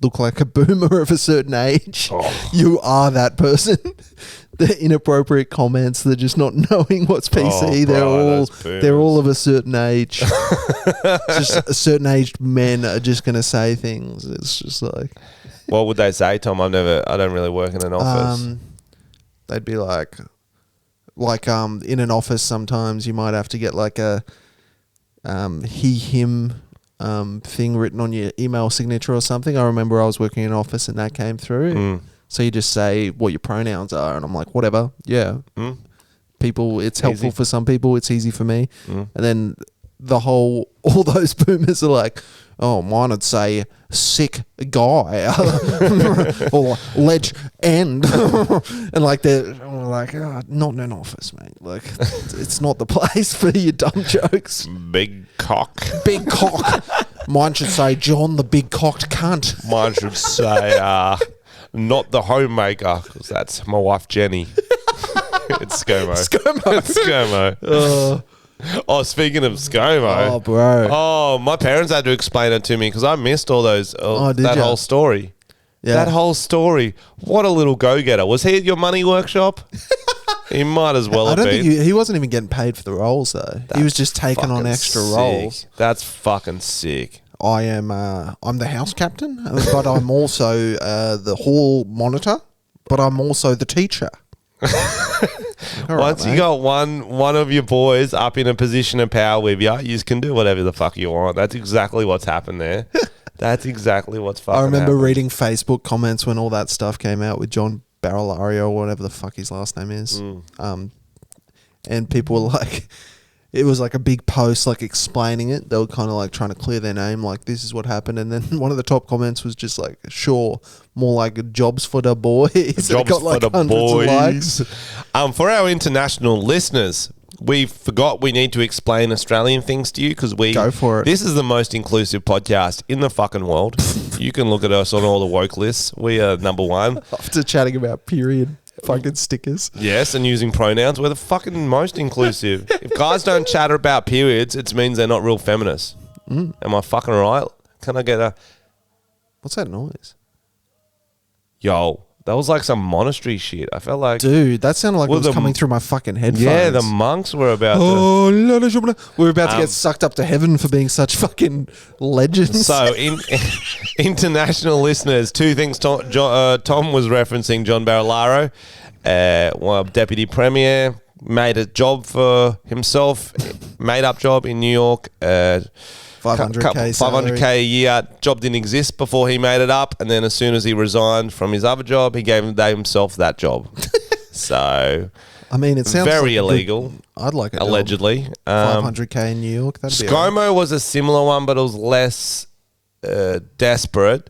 look like a boomer of a certain age, you are that person. The inappropriate comments, they're just not knowing what's PC. They're all of a certain age. Just a certain aged men are just going to say things. It's just like, What would they say, Tom? I don't really work in an office. they'd be like in an office sometimes you might have to get like a he him thing written on your email signature or something. I remember I was working in an office and that came through. So you just say what your pronouns are, and I'm like, whatever. Yeah. People, it's helpful for some people. It's easy for me. And then all those boomers are like, oh, mine would say sick guy or ledge end. And like they're like, oh, not in an office, mate. Like it's not the place for your dumb jokes. Big cock. Big cock. Mine should say John the big cocked cunt. Mine should say not the homemaker, because that's my wife Jenny. It's ScoMo. ScoMo. Oh, speaking of ScoMo. Oh, bro. Oh, my parents had to explain it to me because I missed all those. That ya? whole story. Yeah. That whole story. What a little go-getter. Was he at your money workshop? He might as well I have don't been. think he wasn't even getting paid for the roles though. He was just taking on Fucking extra sick. roles. That's fucking sick. I'm the house captain, but I'm also the hall monitor, but I'm also the teacher. All Once right, you got one of your boys up in a position of power with you, you can do whatever the fuck you want. That's exactly what's happened there. That's exactly what's fucking I remember happened. reading Facebook comments when all that stuff came out with John Barilaro or whatever the fuck his last name is. And people were like, it was like a big post like explaining it. They were kind of like trying to clear their name, like this is what happened. And then one of the top comments was just like, sure, more like jobs for the boys. Jobs got like for the hundreds of likes. boys. For our international listeners, we forgot we need to explain Australian things to you because Go for it. This is the most inclusive podcast in the fucking world. You can look at us on all the woke lists. We are number one. After chatting about period fucking stickers. Yes, and using pronouns. We're the fucking most inclusive. If guys don't chatter about periods, it means they're not real feminists. Am I fucking right? Can I get a... What's that noise? Yo, that was like some monastery shit. I felt like... Dude, that sounded like Well, it was the- coming through my fucking headphones. Yeah, the monks were about to... Oh, we're about to get sucked up to heaven for being such fucking legends. So, international listeners, two things. Tom was referencing John Barilaro, Deputy Premier, made a job for himself, made up job in New York. 500K salary. 500K a year. Job didn't exist before he made it up, and then as soon as he resigned from his other job, he gave himself that job. So, I mean, it sounds very like illegal. I'd like it. Allegedly. 500K in New York. That'd be all right. ScoMo was a similar one, but it was less desperate.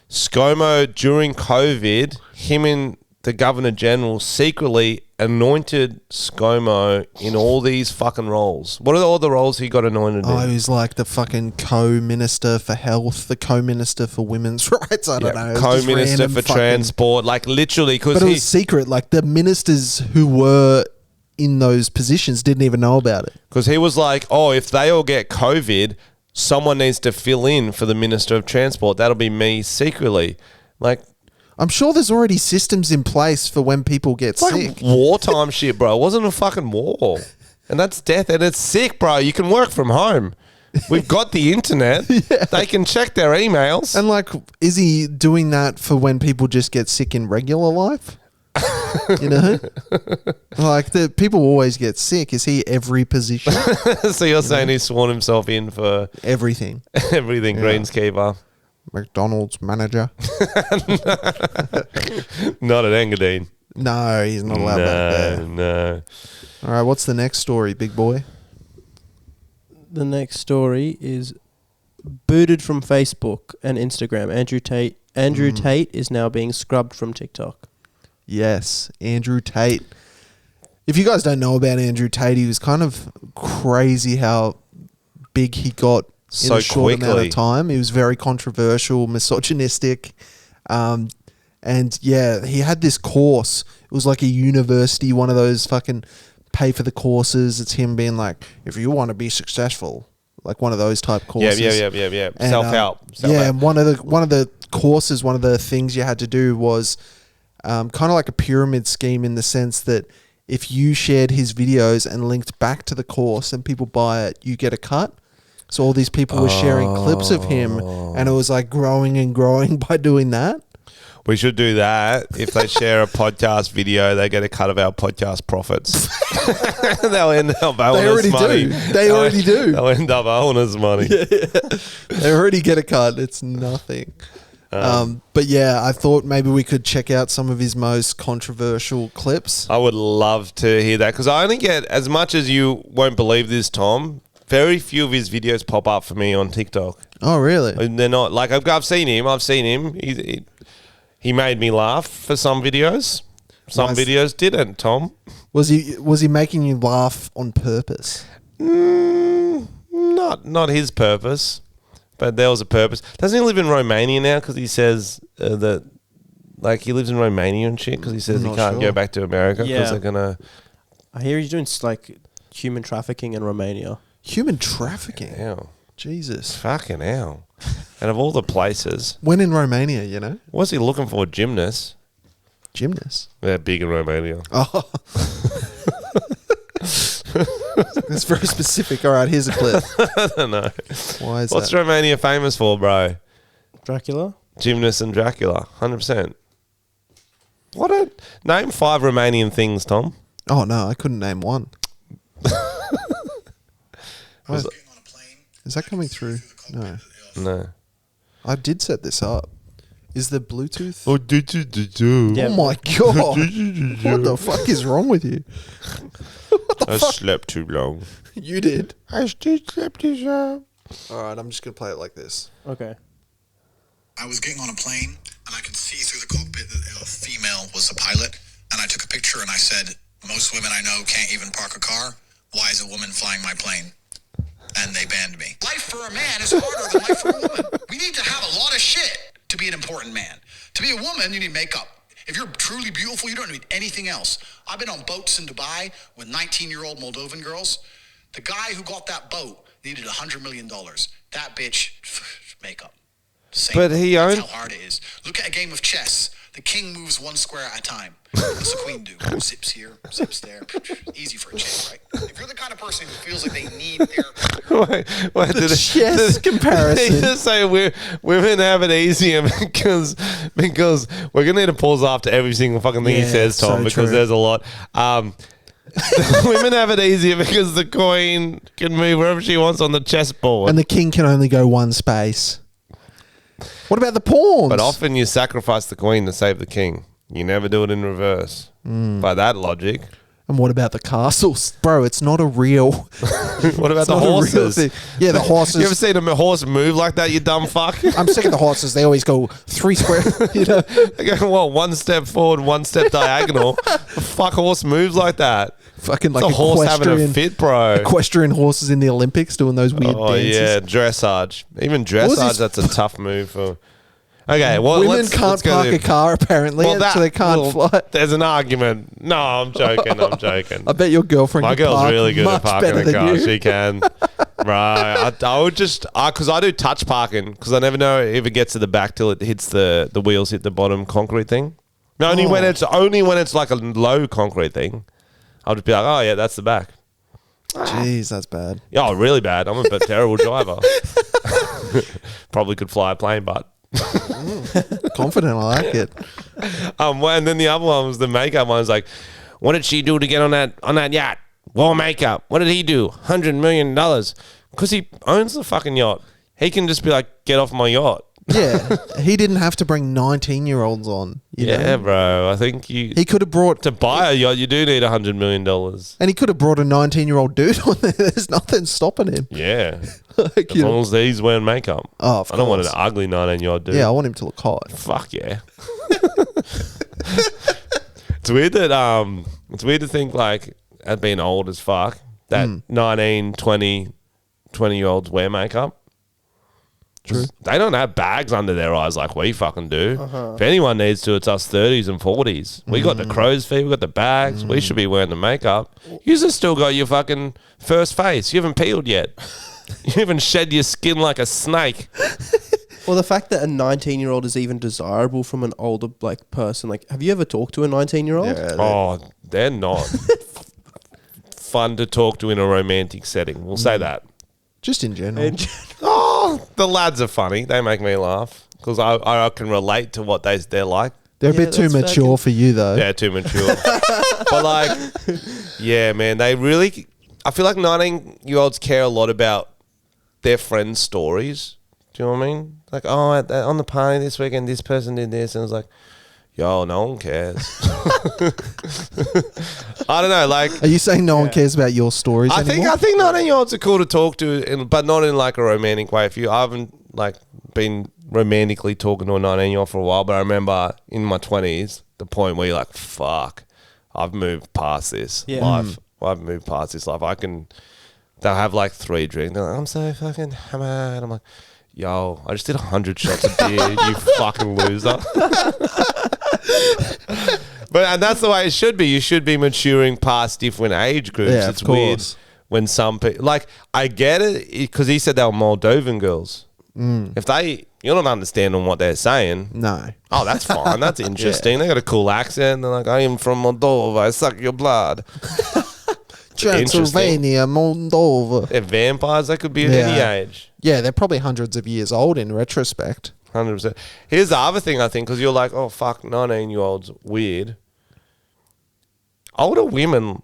ScoMo, during COVID, him and the Governor General secretly anointed ScoMo in all these fucking roles. What are all the roles he got anointed Oh, in? he was like the fucking co-minister for health, the co-minister for women's rights. I don't know. It was just Co-minister random for fucking- transport, like literally, because But it he... was secret. Like the ministers who were in those positions didn't even know about it. Because he was like, oh, if they all get COVID, someone needs to fill in for the Minister of Transport. That'll be me secretly. Like, I'm sure there's already systems in place for when people get it's like sick. wartime shit, bro. It wasn't a fucking war. And that's death. And it's sick, bro. You can work from home. We've got the internet. They can check their emails. And like, is he doing that for when people just get sick in regular life? You know, like the people always get sick. Is he every position? So you're saying he's sworn himself in for Everything. everything, Yeah. greenskeeper. McDonald's manager. Not at Engadine. No, he's not allowed back there. No. All right, what's the next story, big boy? The next story is booted from Facebook and Instagram. Andrew Tate is now being scrubbed from TikTok. Yes, Andrew Tate. If you guys don't know about Andrew Tate, he was kind of crazy how big he got in So a short amount quickly. of time. He was very controversial, misogynistic. And yeah, he had this course. It was like a university, one of those fucking pay for the courses. It's him being like, if you want to be successful, like one of those type courses. Yeah. And, Self-help. Yeah, and one of the courses, one of the things you had to do was kind of like a pyramid scheme in the sense that if you shared his videos and linked back to the course and people buy it, you get a cut. So all these people were sharing clips of him, and it was like growing and growing by doing that. We should do that. If they share a podcast video, they get a cut of our podcast profits. They'll end up owing They already us money. do. They already do. They'll end up owing us money. They already get a cut. It's nothing. But yeah, I thought maybe we could check out some of his most controversial clips. I would love to hear that because I only get, as much as you won't believe this, Tom, very few of his videos pop up for me on TikTok. Oh, really? And they're not, like, I've seen him. He made me laugh for some videos. Some Nice. videos didn't, Tom. Was he making you laugh on purpose? Not his purpose, but there was a purpose. Doesn't he live in Romania now? Because he says that, like, he lives in Romania and shit. Because he says I'm he not can't sure. go back to America because Yeah. they're gonna. I hear he's doing like human trafficking in Romania. Human trafficking. Hell, Jesus. fucking hell! And of all the places, When in Romania, you know? what's he looking for? Gymnasts? Gymnasts. They're big in Romania. Oh. That's very specific. All right, here's a clip. I don't know. Why is What's that? Romania famous for, bro? Dracula? Gymnasts and Dracula, 100%. Name 5 Romanian things, Tom. Oh, no, I couldn't name one. Was Oh, is that coming through? No. No. I did set this up. Is the Bluetooth? Oh, do. Yeah. Oh my God. What the fuck is wrong with you? I slept too long. You did. I still slept too long. All right, I'm just going to play it like this. Okay. I was getting on a plane and I could see through the cockpit that a female was the pilot. And I took a picture and I said, most women I know can't even park a car. Why is a woman flying my plane? And they banned me. Life for a man is harder than life for a woman. We need to have a lot of shit to be an important man. To be a woman, you need makeup. If you're truly beautiful, you don't need anything else. I've been on boats in Dubai with 19-year-old Moldovan girls. The guy who got that boat needed $100 million. That bitch, makeup. Same. But he That's owned- how hard it is. Look at a game of chess. The king moves one square at a time. What's the queen do? Zips here, zips there. Easy for a chick, right? If you're the kind of person who feels like they need their... Wait, did chess comparison. Did he just say women have it easier because we're going to need to pause after every single fucking thing he Yeah, says, Tom, so because true. there's a lot. Women have it easier because the queen can move wherever she wants on the chessboard. And the king can only go one space. What about the pawns? But often you sacrifice the queen to save the king. You never do it in reverse. By that logic. And what about the castles? Bro, it's not a real... What about the not a real horses? thing. Yeah, the horses. You ever seen a horse move like that, you dumb fuck? I'm sick of the horses. They always go 3 square, you know. They go, what, 1 step forward, 1 step diagonal? The fuck horse moves like that? Fucking It's like a horse having a equestrian, fit, bro. equestrian horses in the Olympics doing those weird Oh, dances. yeah, dressage. Even was dressage, his- that's a tough move for... Okay, well, Women let's can't go park to- a car, apparently, so they can't fly. There's an argument. No, I'm joking. I'm joking. I bet your girlfriend My can girl's park really good at much parking better a than car. you. She can. Right. I would just, because I do touch parking, because I never know if it gets to the back till it hits the wheels hit the bottom concrete thing. No, only when it's like a low concrete thing. I'll just be like, oh yeah, that's the back. Jeez, that's bad. Yeah, really bad. I'm a terrible driver. Probably could fly a plane, but. Confident, I like it. And then the other one was the makeup one. Was like, what did she do to get on that yacht? Well, makeup. What did he do? $100 million. Because he owns the fucking yacht. He can just be like, get off my yacht. Yeah, he didn't have to bring 19-year-olds on. You know? Bro. I think He could have brought... to buy a yacht, you do need $100 million. And he could have brought a 19-year-old dude on there. There's nothing stopping him. Yeah. Like, As long as he's wearing makeup. Oh, of I don't want an course. ugly 19-year-old dude. Yeah, I want him to look hot. Fuck yeah. It's weird that it's weird to think like at being old as fuck that 19, 20-year-olds wear makeup. True. They don't have bags under their eyes like we fucking do. If anyone needs to, it's us 30s and 40s. We got the crow's feet, we got the bags. We should be wearing the makeup. You just still got your fucking first face. You haven't peeled yet. You haven't shed your skin like a snake. Well, the fact that a 19-year-old is even desirable from an older like person, like, have you ever talked to a 19-year-old? Yeah, Oh, they're not fun to talk to in a romantic setting. We'll say that. just in general. Oh, the lads are funny. They make me laugh because I can relate to what they're like. They're a Yeah, bit too that's mature fucking- for you, though. They're too mature. But like, yeah, man, they really. I feel like 19-year-olds care a lot about their friends' stories. Do you know what I mean? Like, oh, on the party this weekend, this person did this, and it's like, yo, no one cares. I don't know, like. Are you saying no one cares about your stories anymore? I think 19-year-olds are cool to talk to, but not in like a romantic way. I haven't like been romantically talking to a 19-year-old for a while, but I remember in my 20s, the point where you're like, fuck, I've moved past this life. I've moved past this life. They'll have like 3 drinks. They're like, I'm so fucking hammered. I'm like, yo, I just did 100 shots of beer, you fucking loser. And that's the way it should be. You should be maturing past different age groups. Yeah, it's of weird course. when some people, like, I get it because he said they were Moldovan girls. If you're not understanding what they're saying. No. Oh, that's fine. That's interesting. They got a cool accent. They're like, I am from Moldova. I suck your blood. Transylvania, Moldova. They're vampires. They could be at any Yeah. age. Yeah, they're probably hundreds of years old in retrospect. 100%. Here's the other thing, I think, because you're like, oh, fuck, 19-year-olds, weird. Older women,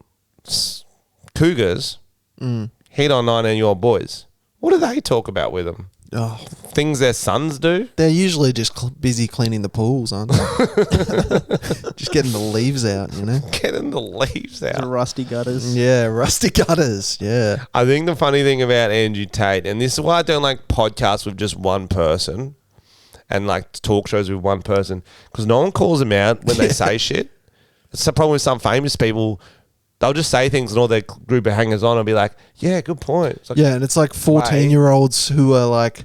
cougars, hit on 19-year-old boys. What do they talk about with them? Oh, Things their sons do? they're usually just busy cleaning the pools, aren't they? Just getting the leaves out, you know? Getting the leaves The out. rusty gutters. Yeah, rusty gutters. Yeah. I think the funny thing about Andrew Tate, and this is why I don't like podcasts with just one person and like talk shows with one person, because no one calls them out when they say shit. It's the problem with some famous people. They'll just say things and all their group of hangers on and be like, yeah, good point. It's like, Yeah, and it's like 14-year-olds who are like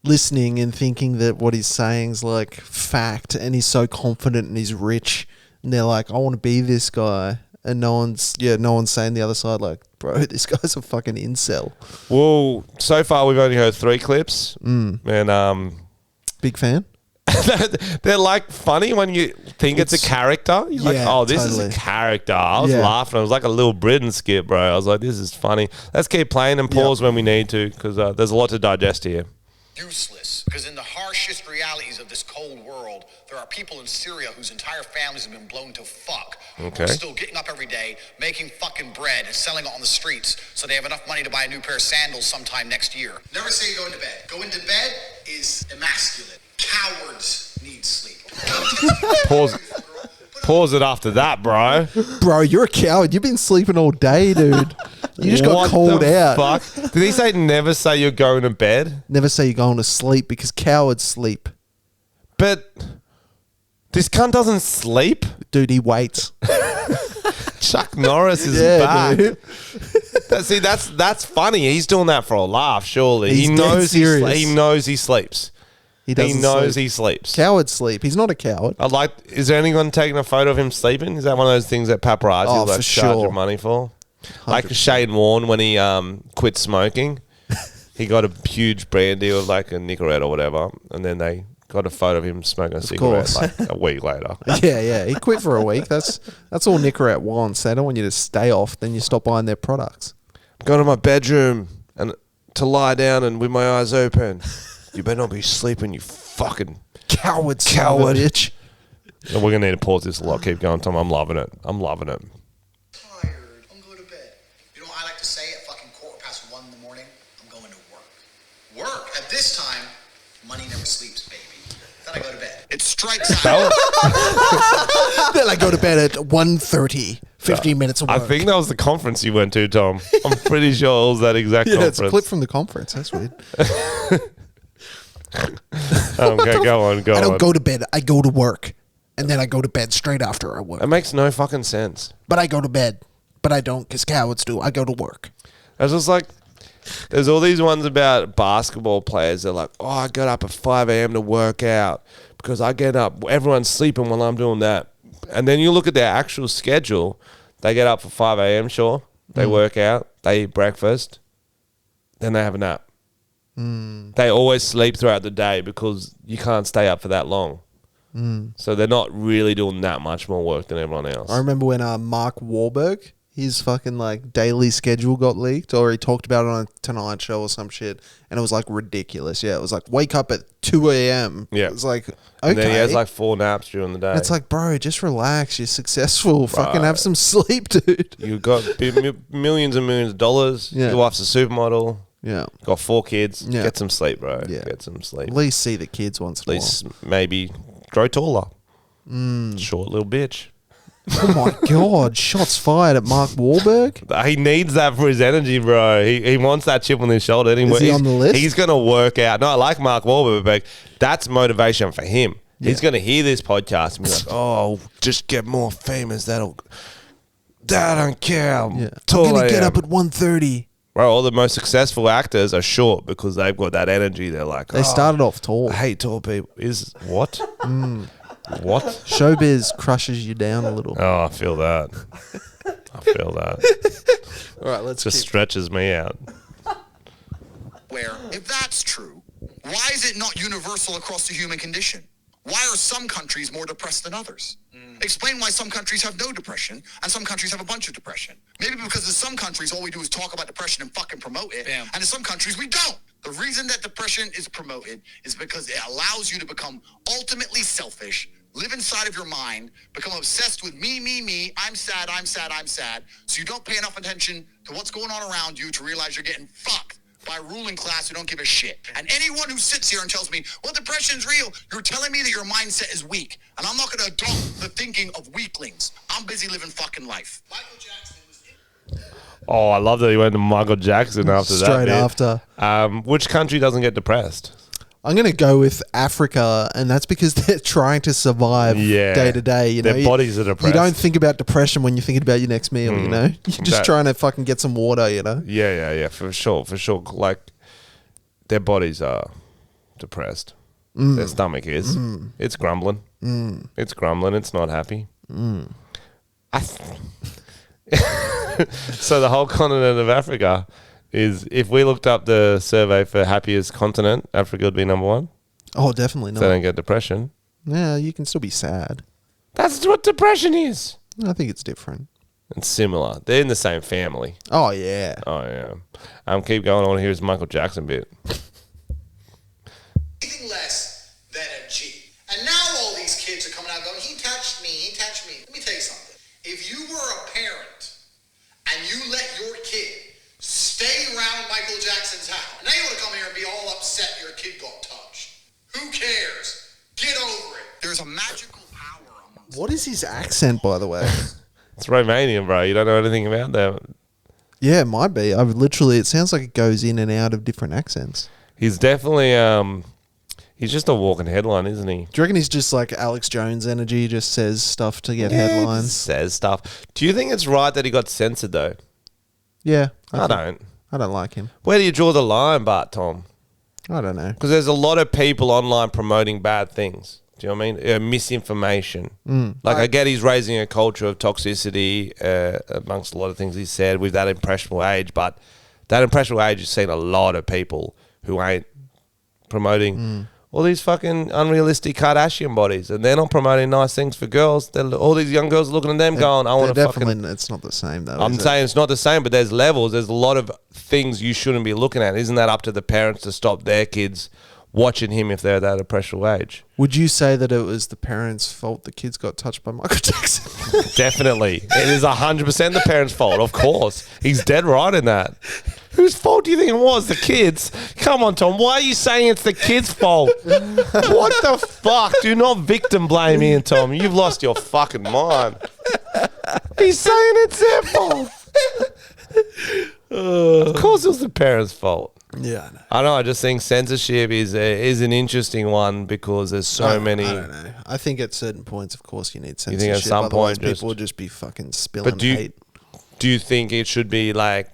listening and thinking that what he's saying is like fact, and he's so confident and he's rich, and they're like, I want to be this guy. And no one's saying the other side like, bro, this guy's a fucking incel. well, so far we've only heard 3 clips. And Big fan? they're like funny when you think it's a character. You're like, Yeah, oh, this is totally. a character. I was Yeah. laughing. It was like a little Britain skit, bro. I was like, this is funny. Let's keep playing and pause when we need to, because there's a lot to digest here. useless. Because in the harshest realities of this cold world, there are people in Syria whose entire families have been blown to fuck. Okay. Who are still getting up every day, making fucking bread and selling it on the streets so they have enough money to buy a new pair of sandals sometime next year. Never say go into bed. Go into bed is emasculate. Cowards need sleep. Pause it after that, bro. Bro, you're a coward. You've been sleeping all day, dude. You just got What called the out. Fuck? Did he say never say you're going to bed? Never say you're going to sleep because cowards sleep. But this cunt doesn't sleep. Dude, he waits. Chuck Norris is Yeah, back. dude. See, that's funny. He's doing that for a laugh, surely. He's he dead knows serious. he knows he sleeps. He doesn't He knows sleep. he sleeps. Cowards sleep. He's not a coward. I'd like. Is there anyone taking a photo of him sleeping? Is that one of those things that paparazzi Oh, like for charge sure. your money for? Like Shane Warne when he quit smoking, he got a huge brand deal of like a Nicorette or whatever, and then they got a photo of him smoking a cigarette course. like a week later. Yeah. He quit for a week. That's all Nicorette wants. They don't want you to stay off. Then you stop buying their products. Go to my bedroom and to lie down and with my eyes open. You better not be sleeping, you fucking Coward. bitch. And we're gonna need to pause this a lot. Keep going, Tom. I'm loving it. I'm loving it. Tired. I'm going to bed. You know what I like to say at fucking 1:15 in the morning? I'm going to work. Work? At this time, money never sleeps, baby. Then I go to bed. It strikes out. Then I go to bed at 1:30. 15 minutes of work. I think that was the conference you went to, Tom. I'm pretty sure it was that exact yeah, conference. it's a clip from the conference. That's weird. Okay, go on. I don't go to bed. I go to work. And then I go to bed straight after I work. It makes no fucking sense. But I go to bed. But I don't because cowards do. I go to work. It's just like, there's all these ones about basketball players. They're like, oh, I got up at 5 a.m. to work out because I get up. Everyone's sleeping while I'm doing that. And then you look at their actual schedule. They get up for 5 a.m., sure. They work out. They eat breakfast. Then they have a nap. They always sleep throughout the day because you can't stay up for that long. So they're not really doing that much more work than everyone else. I remember when Mark Wahlberg, his fucking like daily schedule got leaked, or he talked about it on a Tonight Show or some shit, and it was like ridiculous. Yeah, it was like wake up at 2 a.m. Yeah. It was like, okay. And then he has like 4 naps during the day. It's like, bro, just relax. You're successful. Fucking have some sleep, dude. You've got millions and millions of dollars. Yeah. Your wife's a supermodel. Yeah. Got 4 kids. Yeah. Get some sleep, bro. Yeah. Get some sleep. At least see the kids once in At a while. least maybe grow taller. Short little bitch. Oh my God. Shots fired at Mark Wahlberg. He needs that for his energy, bro. He wants that chip on his shoulder. Is he on the list? He's going to work out. No, I like Mark Wahlberg, but that's motivation for him. Yeah. He's going to hear this podcast and be like, oh, just get more famous. I don't care how Yeah. tall I'm going I to get am. up at 1:30. Bro, all the most successful actors are short because they've got that energy. They're like, They started off tall. I hate tall people. Is what? What? Showbiz crushes you down a little. Oh, I feel that. I feel that. All right, let's Just stretches me out. Where, if that's true, why is it not universal across the human condition? Why are some countries more depressed than others? Explain why some countries have no depression and some countries have a bunch of depression. Maybe because in some countries all we do is talk about depression and fucking promote it. And in some countries we don't. The reason that depression is promoted is because it allows you to become ultimately selfish, live inside of your mind, become obsessed with me, I'm sad, so you don't pay enough attention to what's going on around you to realize you're getting fucked by a ruling class who don't give a shit. And anyone who sits here and tells me, well, depression's real, you're telling me that your mindset is weak. And I'm not going to adopt the thinking of weaklings. I'm busy living fucking life. Michael Jackson was... Oh, I love that he went to Michael Jackson after that. Straight bit. after. Which country doesn't get depressed? I'm going to go with Africa, and that's because they're trying to survive day to day. You know, Their bodies are depressed. You don't think about depression when you're thinking about your next meal, you know? You're just That- trying to fucking get some water, you know? Yeah, for sure. Like, their bodies are depressed. Their stomach is. It's grumbling. It's grumbling. It's not happy. So the whole continent of Africa is, if we looked up the survey for happiest continent, Africa would be number 1. Oh, definitely So they not. don't get depression. Yeah, you can still be sad. That's what depression is. I think it's different. It's similar. They're in the same family. Oh, yeah. Oh, yeah. Keep going on. Here's Michael Jackson bit. Jackson's house. Now you want to come here and be all upset your kid got touched. Who cares? Get over it. There's a magical power amongst What is his accent, by the way? It's Romanian, bro. You don't know anything about that. Yeah, it might be. It sounds like it goes in and out of different accents. He's definitely he's just a walking headline, isn't he? Do you reckon he's just like Alex Jones energy, just says stuff to get headlines? Says stuff. Do you think it's right that he got censored though? Yeah. I don't. I don't like him. Where do you draw the line, Bart, Tom? I don't know. Because there's a lot of people online promoting bad things. Do you know what I mean? Misinformation. Like, I get he's raising a culture of toxicity amongst a lot of things he said with that impressionable age, but that impressionable age has seen a lot of people who ain't promoting all these fucking unrealistic Kardashian bodies, and they're not promoting nice things for girls. All these young girls are looking at them going, I want to fucking... It's not the same, though. I'm saying it's not the same, but there's levels. There's a lot of things you shouldn't be looking at. Isn't that up to the parents to stop their kids watching him if they're at that impressionable age? Would you say that it was the parents' fault the kids got touched by Michael Jackson? Definitely. It is 100% the parents' fault, of course. He's dead right in that. Whose fault do you think it was? The kids? Come on, Tom. Why are you saying it's the kids' fault? What the fuck? Do not victim blame Ian, Tom. You've lost your fucking mind. He's saying it's their fault. Of course it was the parents' fault. Yeah, I know. I know. I just think censorship is an interesting one because there's so many. I don't know. I think at certain points, of course, you need censorship. think at some Otherwise, point people will just be fucking spilling But hate. do you think it should be like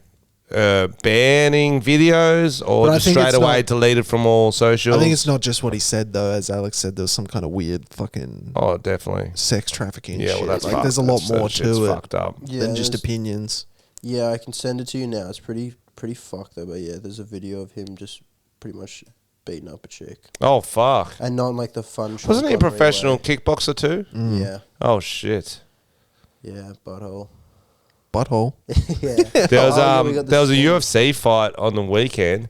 banning videos or But I just think straight it's away not- deleted from all socials? I think it's not just what he said, though. As Alex said, there was some kind of weird fucking Oh, definitely. sex trafficking Yeah, shit. well, that's like, fucked. there's a lot That's- more that shit's to it fucked up. than just there's- opinions. Yeah, I can send it to you now. It's pretty fucked though. But yeah, there's a video of him just pretty much beating up a chick, Oh, fuck. and not in like the fun. Wasn't he a shotgun professional way. kickboxer too? Yeah, Oh, shit. yeah, butthole. Butthole. Yeah, There was, Oh, yeah, we got the there was a sting. UFC fight on the weekend.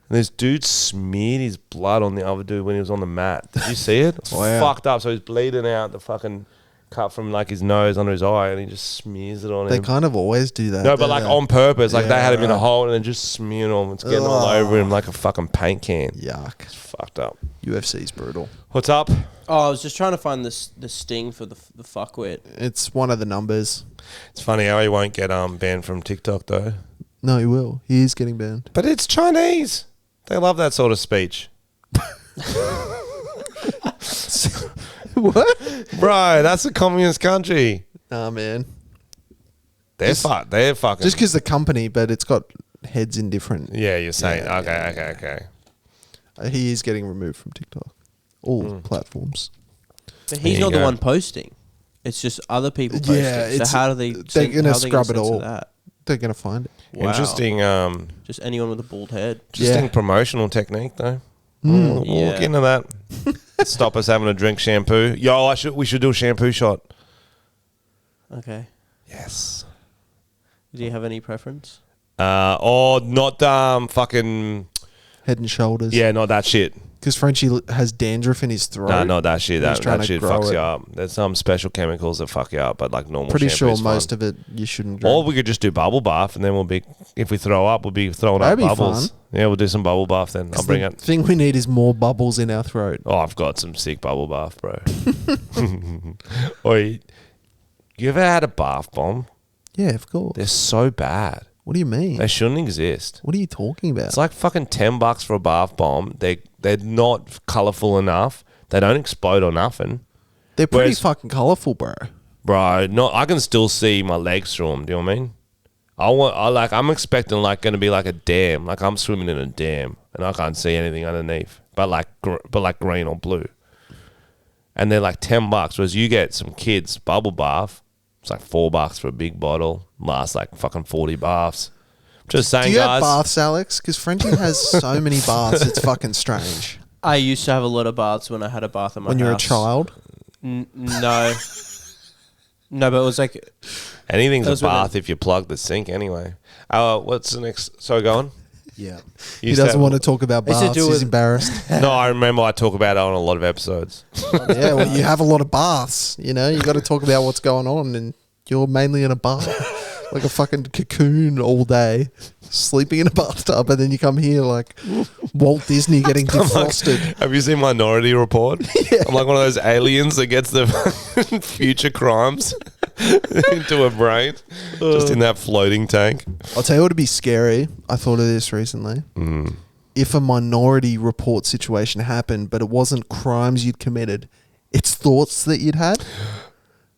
And this dude smeared his blood on the other dude when he was on the mat. Did you see it? It's Wow. fucked up. So he's bleeding out the fucking cut from like his nose under his eye, and he just smears it on They him. kind of always do that. No, but don't like they? on purpose. Like they Yeah, had him in a right. hole and then just smeared him. It's getting all over him like a fucking paint can. Yuck. It's fucked up. UFC's brutal. What's up? Oh, I was just trying to find the sting for the fuckwit. It's one of the numbers. It's funny how he won't get banned from TikTok though. No, he will. He is getting banned. But it's Chinese. They love that sort of speech. What? Bro, that's a communist country. Nah, man. They're Just- fucked. They're fucking. Just because the company, but it's got heads in different. Yeah, you're saying. Yeah, Okay. He is getting removed from TikTok. All platforms. But There he's you not the go. one posting. It's just other people posting. Yeah, so it's- how do they? they're gonna how are they scrub it censor all. That? They're going to find it. Wow. Interesting. Just anyone with a bald head. Interesting Yeah. promotional technique though. We'll look Yeah. into that. Stop us having to drink shampoo. Yo, we should do a shampoo shot. Okay. Yes. Do you have any preference? Not fucking. Head and shoulders. Yeah, not that shit. Because Frenchy has dandruff in his throat. No, not that shit. He's trying That to shit grow fucks it. you up. There's some special chemicals that fuck you up, but like normal Pretty shampoo's sure most fine. of it you shouldn't drink. Or we could just do bubble bath, and then we'll be. If we throw up, we'll be throwing That'd up be bubbles. fun. Yeah, we'll do some bubble bath then. I'll bring the it. thing we need is more bubbles in our throat. Oh, I've got some sick bubble bath, bro. Oi, you ever had a bath bomb? Yeah, of course. They're so bad. What do you mean? They shouldn't exist. What are you talking about? It's like fucking $10 for a bath bomb. They're not colourful enough. They don't explode or nothing. They're pretty whereas- fucking colourful, bro. Bro, I can still see my legs through them. Do you know what I mean? I'm expecting like going to be like a dam. Like I'm swimming in a dam and I can't see anything underneath. But like green or blue. And they're like $10. Whereas you get some kids bubble bath. It's like $4 for a big bottle. Lasts like fucking 40 baths. Just Do saying, you guys. have baths, Alex? Because Frenchy has so many baths, it's fucking strange. I used to have a lot of baths when I had a bath in my When you're a house. child, No. No, but it was like Anything's That a was when bath if you plug the sink anyway. What's the next? So go on. yeah. he doesn't want to talk about It's to baths. do He's with- embarrassed. No, I remember I talk about it on a lot of episodes. Yeah, well, you have a lot of baths. You know, you got to talk about what's going on, and you're mainly in a bath. like a fucking cocoon all day, sleeping in a bathtub, and then you come here like Walt Disney getting defrosted. Have you seen Minority Report? I'm like one of those aliens that gets the future crimes into a brain, just in that floating tank. I'll tell you what would be scary. I thought of this recently. If a Minority Report situation happened, but it wasn't crimes you'd committed, it's thoughts that you'd had.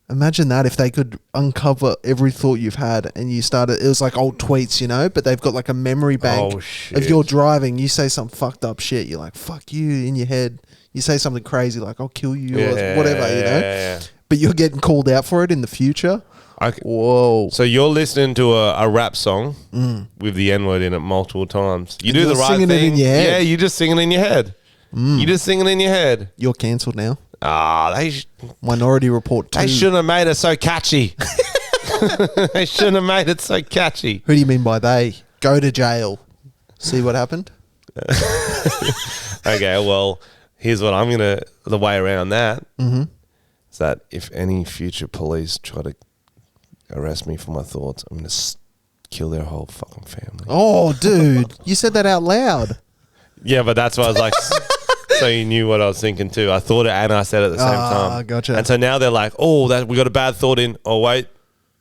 Imagine that if they could uncover every thought you've had and you started, it was like old tweets, you know, but they've got like a memory bank of your driving. You say some fucked up shit, you're like, fuck you in your head. You say something crazy like, I'll kill you or whatever, you know. Yeah. But you're getting called out for it in the future. Okay. Whoa. So you're listening to a rap song with the N-word in it multiple times. You do the right thing. It in your head. Yeah, you just sing it in your head. You just sing it in your head. You're cancelled now. Minority Report 2. They shouldn't have made it so catchy. They shouldn't have made it so catchy. Who do you mean by they? Go to jail. See what happened? Okay, well, here's what I'm going to... The way around that is that if any future police try to arrest me for my thoughts, I'm going to kill their whole fucking family. Oh, dude. You said that out loud. Yeah, but that's why I was like... So you knew what I was thinking too. I thought it and I said it at the same time. Gotcha. And so now they're like, oh, we got a bad thought in. Oh, wait,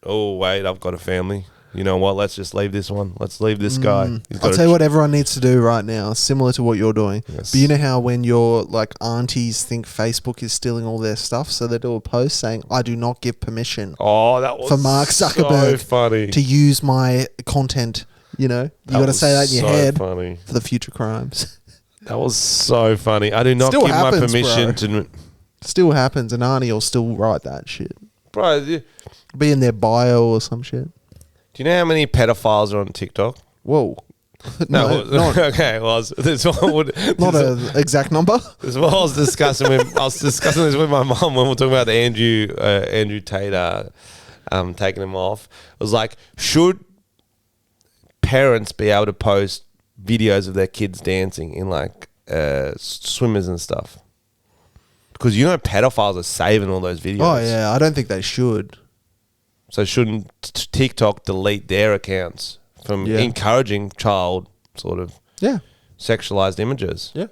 I've got a family. You know what? Let's just leave this one. Let's leave this guy. I'll tell you what everyone needs to do right now, similar to what you're doing. Yes. But you know how when your like aunties think Facebook is stealing all their stuff, so they do a post saying, I do not give permission that was for Mark Zuckerberg so funny. to use my content. You know, you got to say that in your head for the future crimes. That was so funny. I do not give my permission to... Still happens. An auntie will still write that shit. Bro, be in their bio or some shit. Do you know how many pedophiles are on TikTok? Whoa. No, okay. Well, this one not an exact number. This is what I was discussing with. I was discussing this with my mum when we were talking about the Andrew Tate taking him off. It was like, should parents be able to post videos of their kids dancing in like swimmers and stuff? Because you know pedophiles are saving all those videos. Oh yeah, I don't think they should. So shouldn't TikTok delete their accounts from encouraging child sort of sexualized images? Yeah.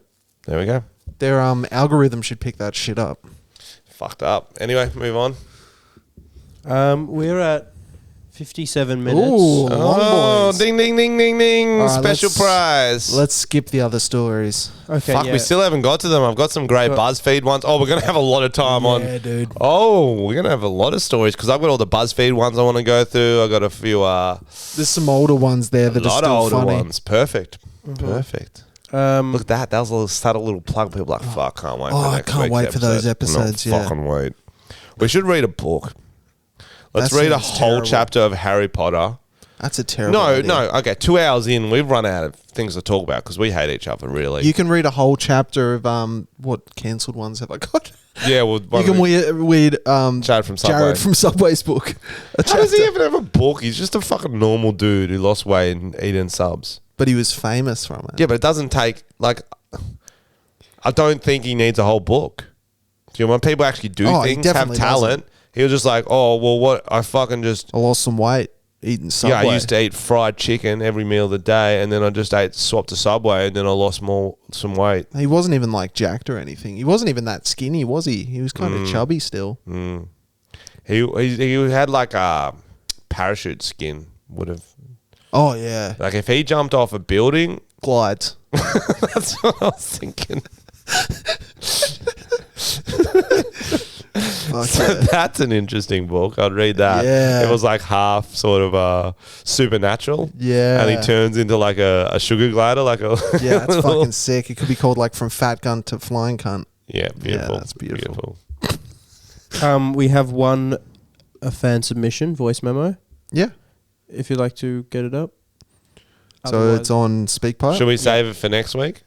There we go. Their algorithm should pick that shit up. Fucked up. Anyway, move on. We're at 57 minutes. Ooh, long boys. Ding, ding, ding, ding, ding. Right, Special prize. Let's skip the other stories. Okay, Fuck, we still haven't got to them. I've got some great BuzzFeed ones. Oh, we're going to have a lot of time on. Yeah, dude. Oh, we're going to have a lot of stories because I've got all the BuzzFeed ones I want to go through. I've got a few. There's some older ones there that are still older funny. ones. Perfect. Perfect. Look at that. That was a little subtle little plug. People are like, fuck, can't wait. I can't wait for those episodes. No, fucking wait. We should read a book. Let's read a whole chapter of Harry Potter. That's a terrible idea. No. Okay, 2 hours in, we've run out of things to talk about because we hate each other, really. You can read a whole chapter of what cancelled ones have I got? Yeah, well, you can read Jared from Subway. Jared from Subway's book. How does he even have a book? He's just a fucking normal dude who lost weight and eating subs. But he was famous from it. Yeah, but it doesn't take I don't think he needs a whole book. Do you know when people actually do things, have talent? He was just like, oh, well, what? I lost some weight eating Subway. Yeah, I used to eat fried chicken every meal of the day, and then I just swapped to Subway, and then I lost some weight. He wasn't even like jacked or anything. He wasn't even that skinny, was he? He was kind of chubby still. He had like a parachute skin. Would have. Oh yeah. Like if he jumped off a building, glides. That's what I was thinking. So that's an interesting book. I'd read that. Yeah. It was like half sort of supernatural. Yeah. And he turns into like a sugar glider, like a yeah, that's fucking sick. It could be called like from fat cunt to flying cunt. Yeah, beautiful. Yeah, that's beautiful. We have a fan submission voice memo. Yeah. If you'd like to get it up. So it's on SpeakPipe. Should we save it for next week?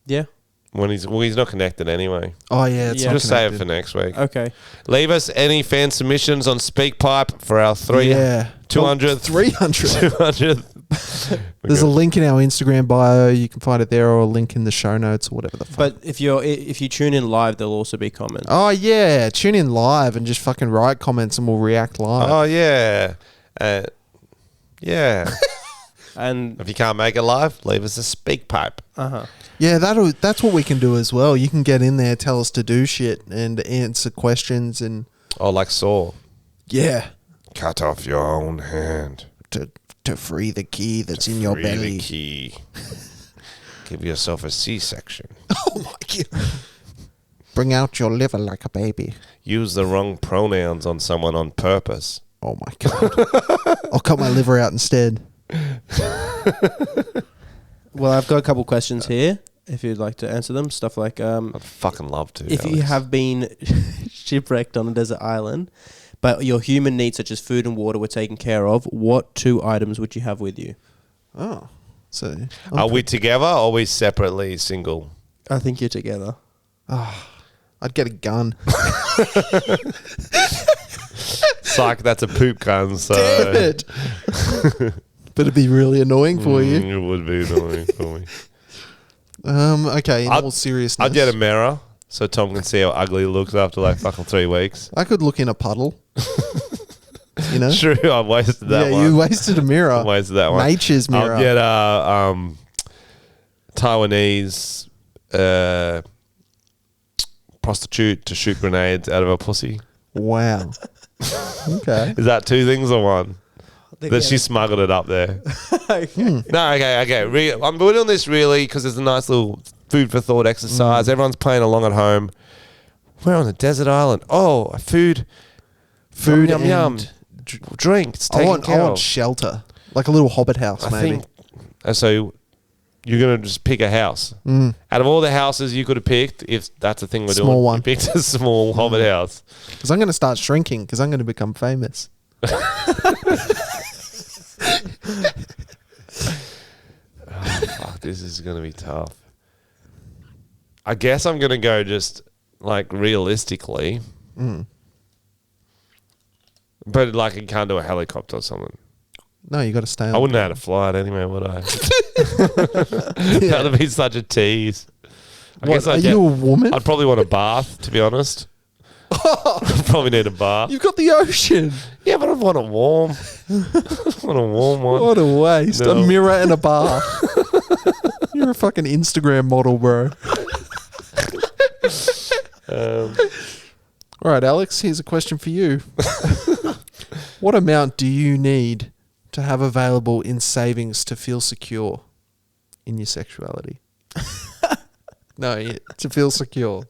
Yeah. When he's not connected anyway. Oh yeah, it's not just connected. save it for next week. Okay. Leave us any fan submissions on SpeakPipe for our 200th 300th. There's a link in our Instagram bio. You can find it there, or a link in the show notes, or whatever the fuck. But if you tune in live, there'll also be comments. Oh yeah, tune in live and just fucking write comments, and we'll react live. Oh yeah. Yeah. And If you can't make it live, leave us a speak pipe. Yeah, that's what we can do as well. You can get in there, tell us to do shit, and answer questions, and Oh, like Saw. yeah, Cut off your own hand. to free the key that's in your Free the belly. key. Give yourself a C-section. Oh my god! Bring out your liver like a baby. Use the wrong pronouns on someone on purpose. Oh my god! I'll cut my liver out instead. well, I've got a couple questions here. If you'd like to answer them, stuff like I'd fucking love to. if you Alex. have been shipwrecked on a desert island, but your human needs such as food and water were taken care of, what 2 items would you have with you? Oh, so Are we together or are we separately single? I think you're together. I'd get a gun. Psych, that's a poop gun. So Damn it! But it'd be really annoying for you. It would be annoying for me. Okay, in all seriousness, I'd get a mirror so Tom can see how ugly he looks after like fucking 3 weeks. I could look in a puddle. You know? True, I wasted that one. You wasted a mirror. I wasted that one. Nature's mirror. I'll get a Taiwanese prostitute to shoot grenades out of a pussy. Wow. Okay. Is that 2 things or one? think That we she have- smuggled it up there. Okay. No, okay. I'm doing this really because there's a nice little food for thought exercise. Everyone's playing along at home. We're on a desert island. Oh, food yum, and yum. Drink. It's taken I care want of. shelter, like a little hobbit house, I maybe. think. So you're gonna just pick a house. Out of all the houses you could have picked, if that's the thing we're doing, Small one. you picked a small hobbit house. Because I'm going to start shrinking. Because I'm going to become famous. Fuck, this is gonna be tough. I guess I'm gonna go just like realistically, but like I can't do a helicopter or something. No, you got to stay on. I wouldn't know how to fly it anyway, would I? That'd be such a tease. I What, are I'd you a woman? I'd probably want a bath, to be honest. I'd probably need a bath. You've got the ocean. Yeah, but I want it warm. I want a warm one. What a waste. No. A mirror and a bath. You're a fucking Instagram model, bro. All right, Alex, here's a question for you. What amount do you need to have available in savings to feel secure in your sexuality? No, to feel secure.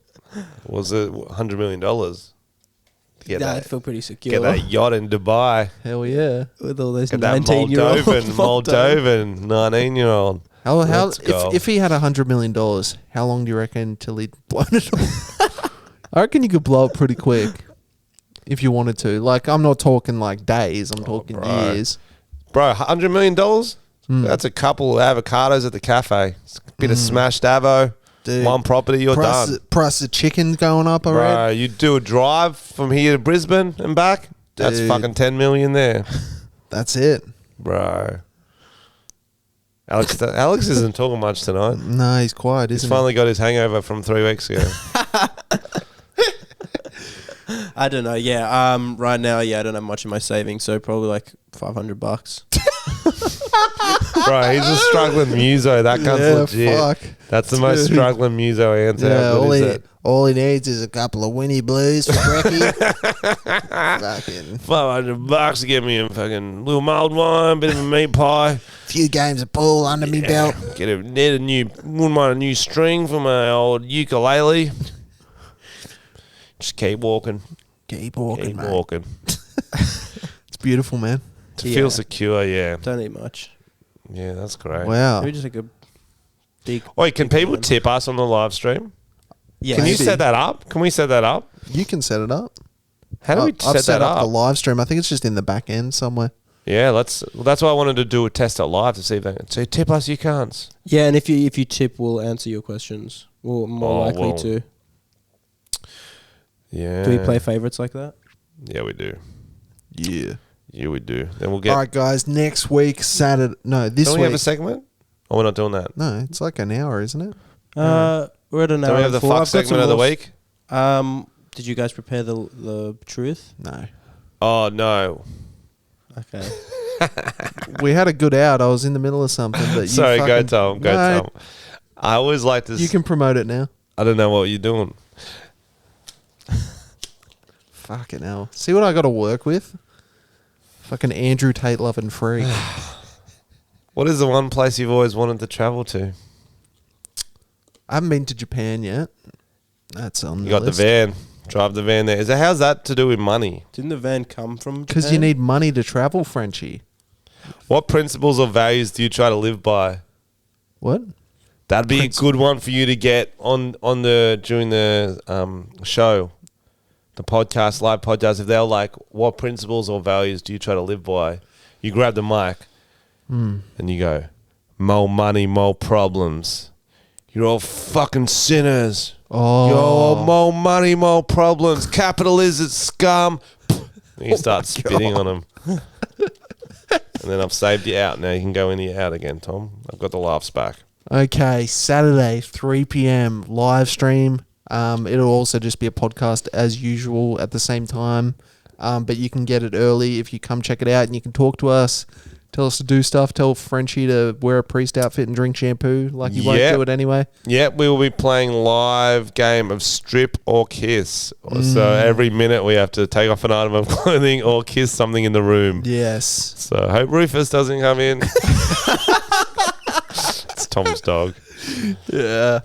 Was it $100 million? Get Nah, that, I'd feel pretty secure get that yacht in Dubai. Hell yeah. with all those Get that 19-year-old Moldovan 19-year-old. How Let's go. if he had $100 million, how long do you reckon till he'd blown it all? I reckon you could blow it pretty quick if you wanted to. Like, I'm not talking like days. I'm talking bro. years. Bro, $100 million? That's a couple of avocados at the cafe. It's a bit of smashed avo. Dude, One property, you're done. Price of chicken going up, I Bro, read. you do a drive from here to Brisbane and back. That's Dude. fucking 10 million there. That's it. Bro. Alex isn't talking much tonight. No, he's quiet, He's isn't finally got his hangover from 3 weeks ago. I don't know. Yeah. Right now, I don't have much in my savings, so probably like $500. Bro, he's a struggling muso. That cunt's Yeah, legit. fuck. That's the most Dude. struggling muso answer. Yeah, How good is it? all he needs is a couple of Winnie Blues for Brecky. Fucking $500 to get me a fucking little mulled wine, bit of a meat pie. few games of pool under me belt. Wouldn't mind a new string for my old ukulele. Just keep walking. Keep walking, Keep mate. walking. It's beautiful, man. To Yeah. feel secure, yeah. Don't need much. Yeah, that's great. Wow. Maybe just like a big. Wait, can people tip us on the live stream? Yeah. Can you Maybe. set that up? Can we set that up? You can set it up. How do we I've set that up up? the live stream. I think it's just in the back end somewhere. Yeah, that's why I wanted to do a test it live to see if they can. So tip us, you can't. Yeah, and if you tip, we'll answer your questions. We're more likely well. to. Yeah. Do we play favorites like that? Yeah, we do. Yeah. Yeah, we do. Then we'll get. All right, guys. Next week, Saturday. No, this Don't we week. have a segment? Oh, we're not doing that. No, it's like an hour, isn't it? We're at an hour. Don't we have and the four. fuck I've got some segment of the more- week? Did you guys prepare the truth? No. Oh no. Okay. We had a good out. I was in the middle of something. But you Sorry, go fucking- Tom. Go No, Tom. I always like to. You can promote it now. I don't know what you're doing. Fucking hell. See what I got to work with? Fucking Andrew Tate loving freak. What is the one place you've always wanted to travel to? I haven't been to Japan yet. That's on You the got list. the van. Drive the van there. How's that to do with money? Didn't the van come from Because you Japan? need money to travel, Frenchy. What principles or values do you try to live by? What? That'd be a good one for you to get on the during the show, the podcast, live podcast. If they're like, what principles or values do you try to live by? You grab the mic and you go, more money, more problems. You're all fucking sinners. Oh. Yo, more money, more problems. Capitalism, scum. And you start spitting on them. And then I've saved you out. Now you can go in and out again, Tom. I've got the laughs back. Okay, Saturday, 3 p.m. live stream. It'll also just be a podcast as usual at the same time. But you can get it early if you come check it out and you can talk to us. Tell us to do stuff. Tell Frenchy to wear a priest outfit and drink shampoo like you won't do it anyway. Yeah, we will be playing live game of strip or kiss. So every minute we have to take off an item of clothing or kiss something in the room. Yes. So hope Rufus doesn't come in. It's Tom's dog. Yeah.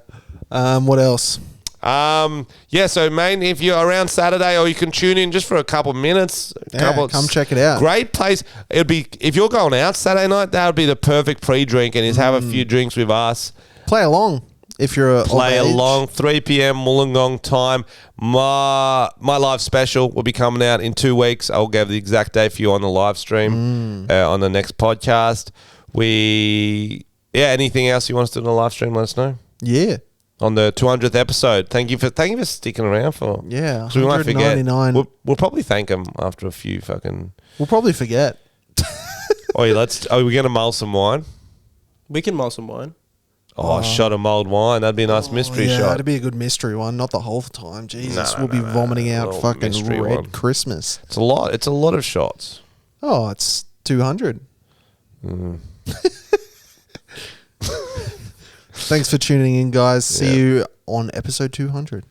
What else? Yeah, so mate, if you're around Saturday, or you can tune in just for a couple of minutes. Come check it out. Great place. It'd be, if you're going out Saturday night, that would be the perfect pre-drink, and is have a few drinks with us. Play along if you're Play of age. along. 3 p.m. Wollongong time. My live special will be coming out in 2 weeks. I'll give the exact date for you on the live stream on the next podcast. Anything else you want us to do on the live stream? Let us know. Yeah. On the 200th episode. Thank you for sticking around for. Yeah. 'Cause we might forget. 199. We'll probably thank them after a few fucking. We'll probably forget. Are we going to mull some wine? We can mull some wine. Oh, a shot of mulled wine. That'd be a nice mystery yeah, shot. that'd be a good mystery one. Not the whole time. Jesus, No, we'll be vomiting a out little fucking mystery red one. Christmas. It's a lot. It's a lot of shots. Oh, it's 200. Thanks for tuning in, guys. See you on episode 200.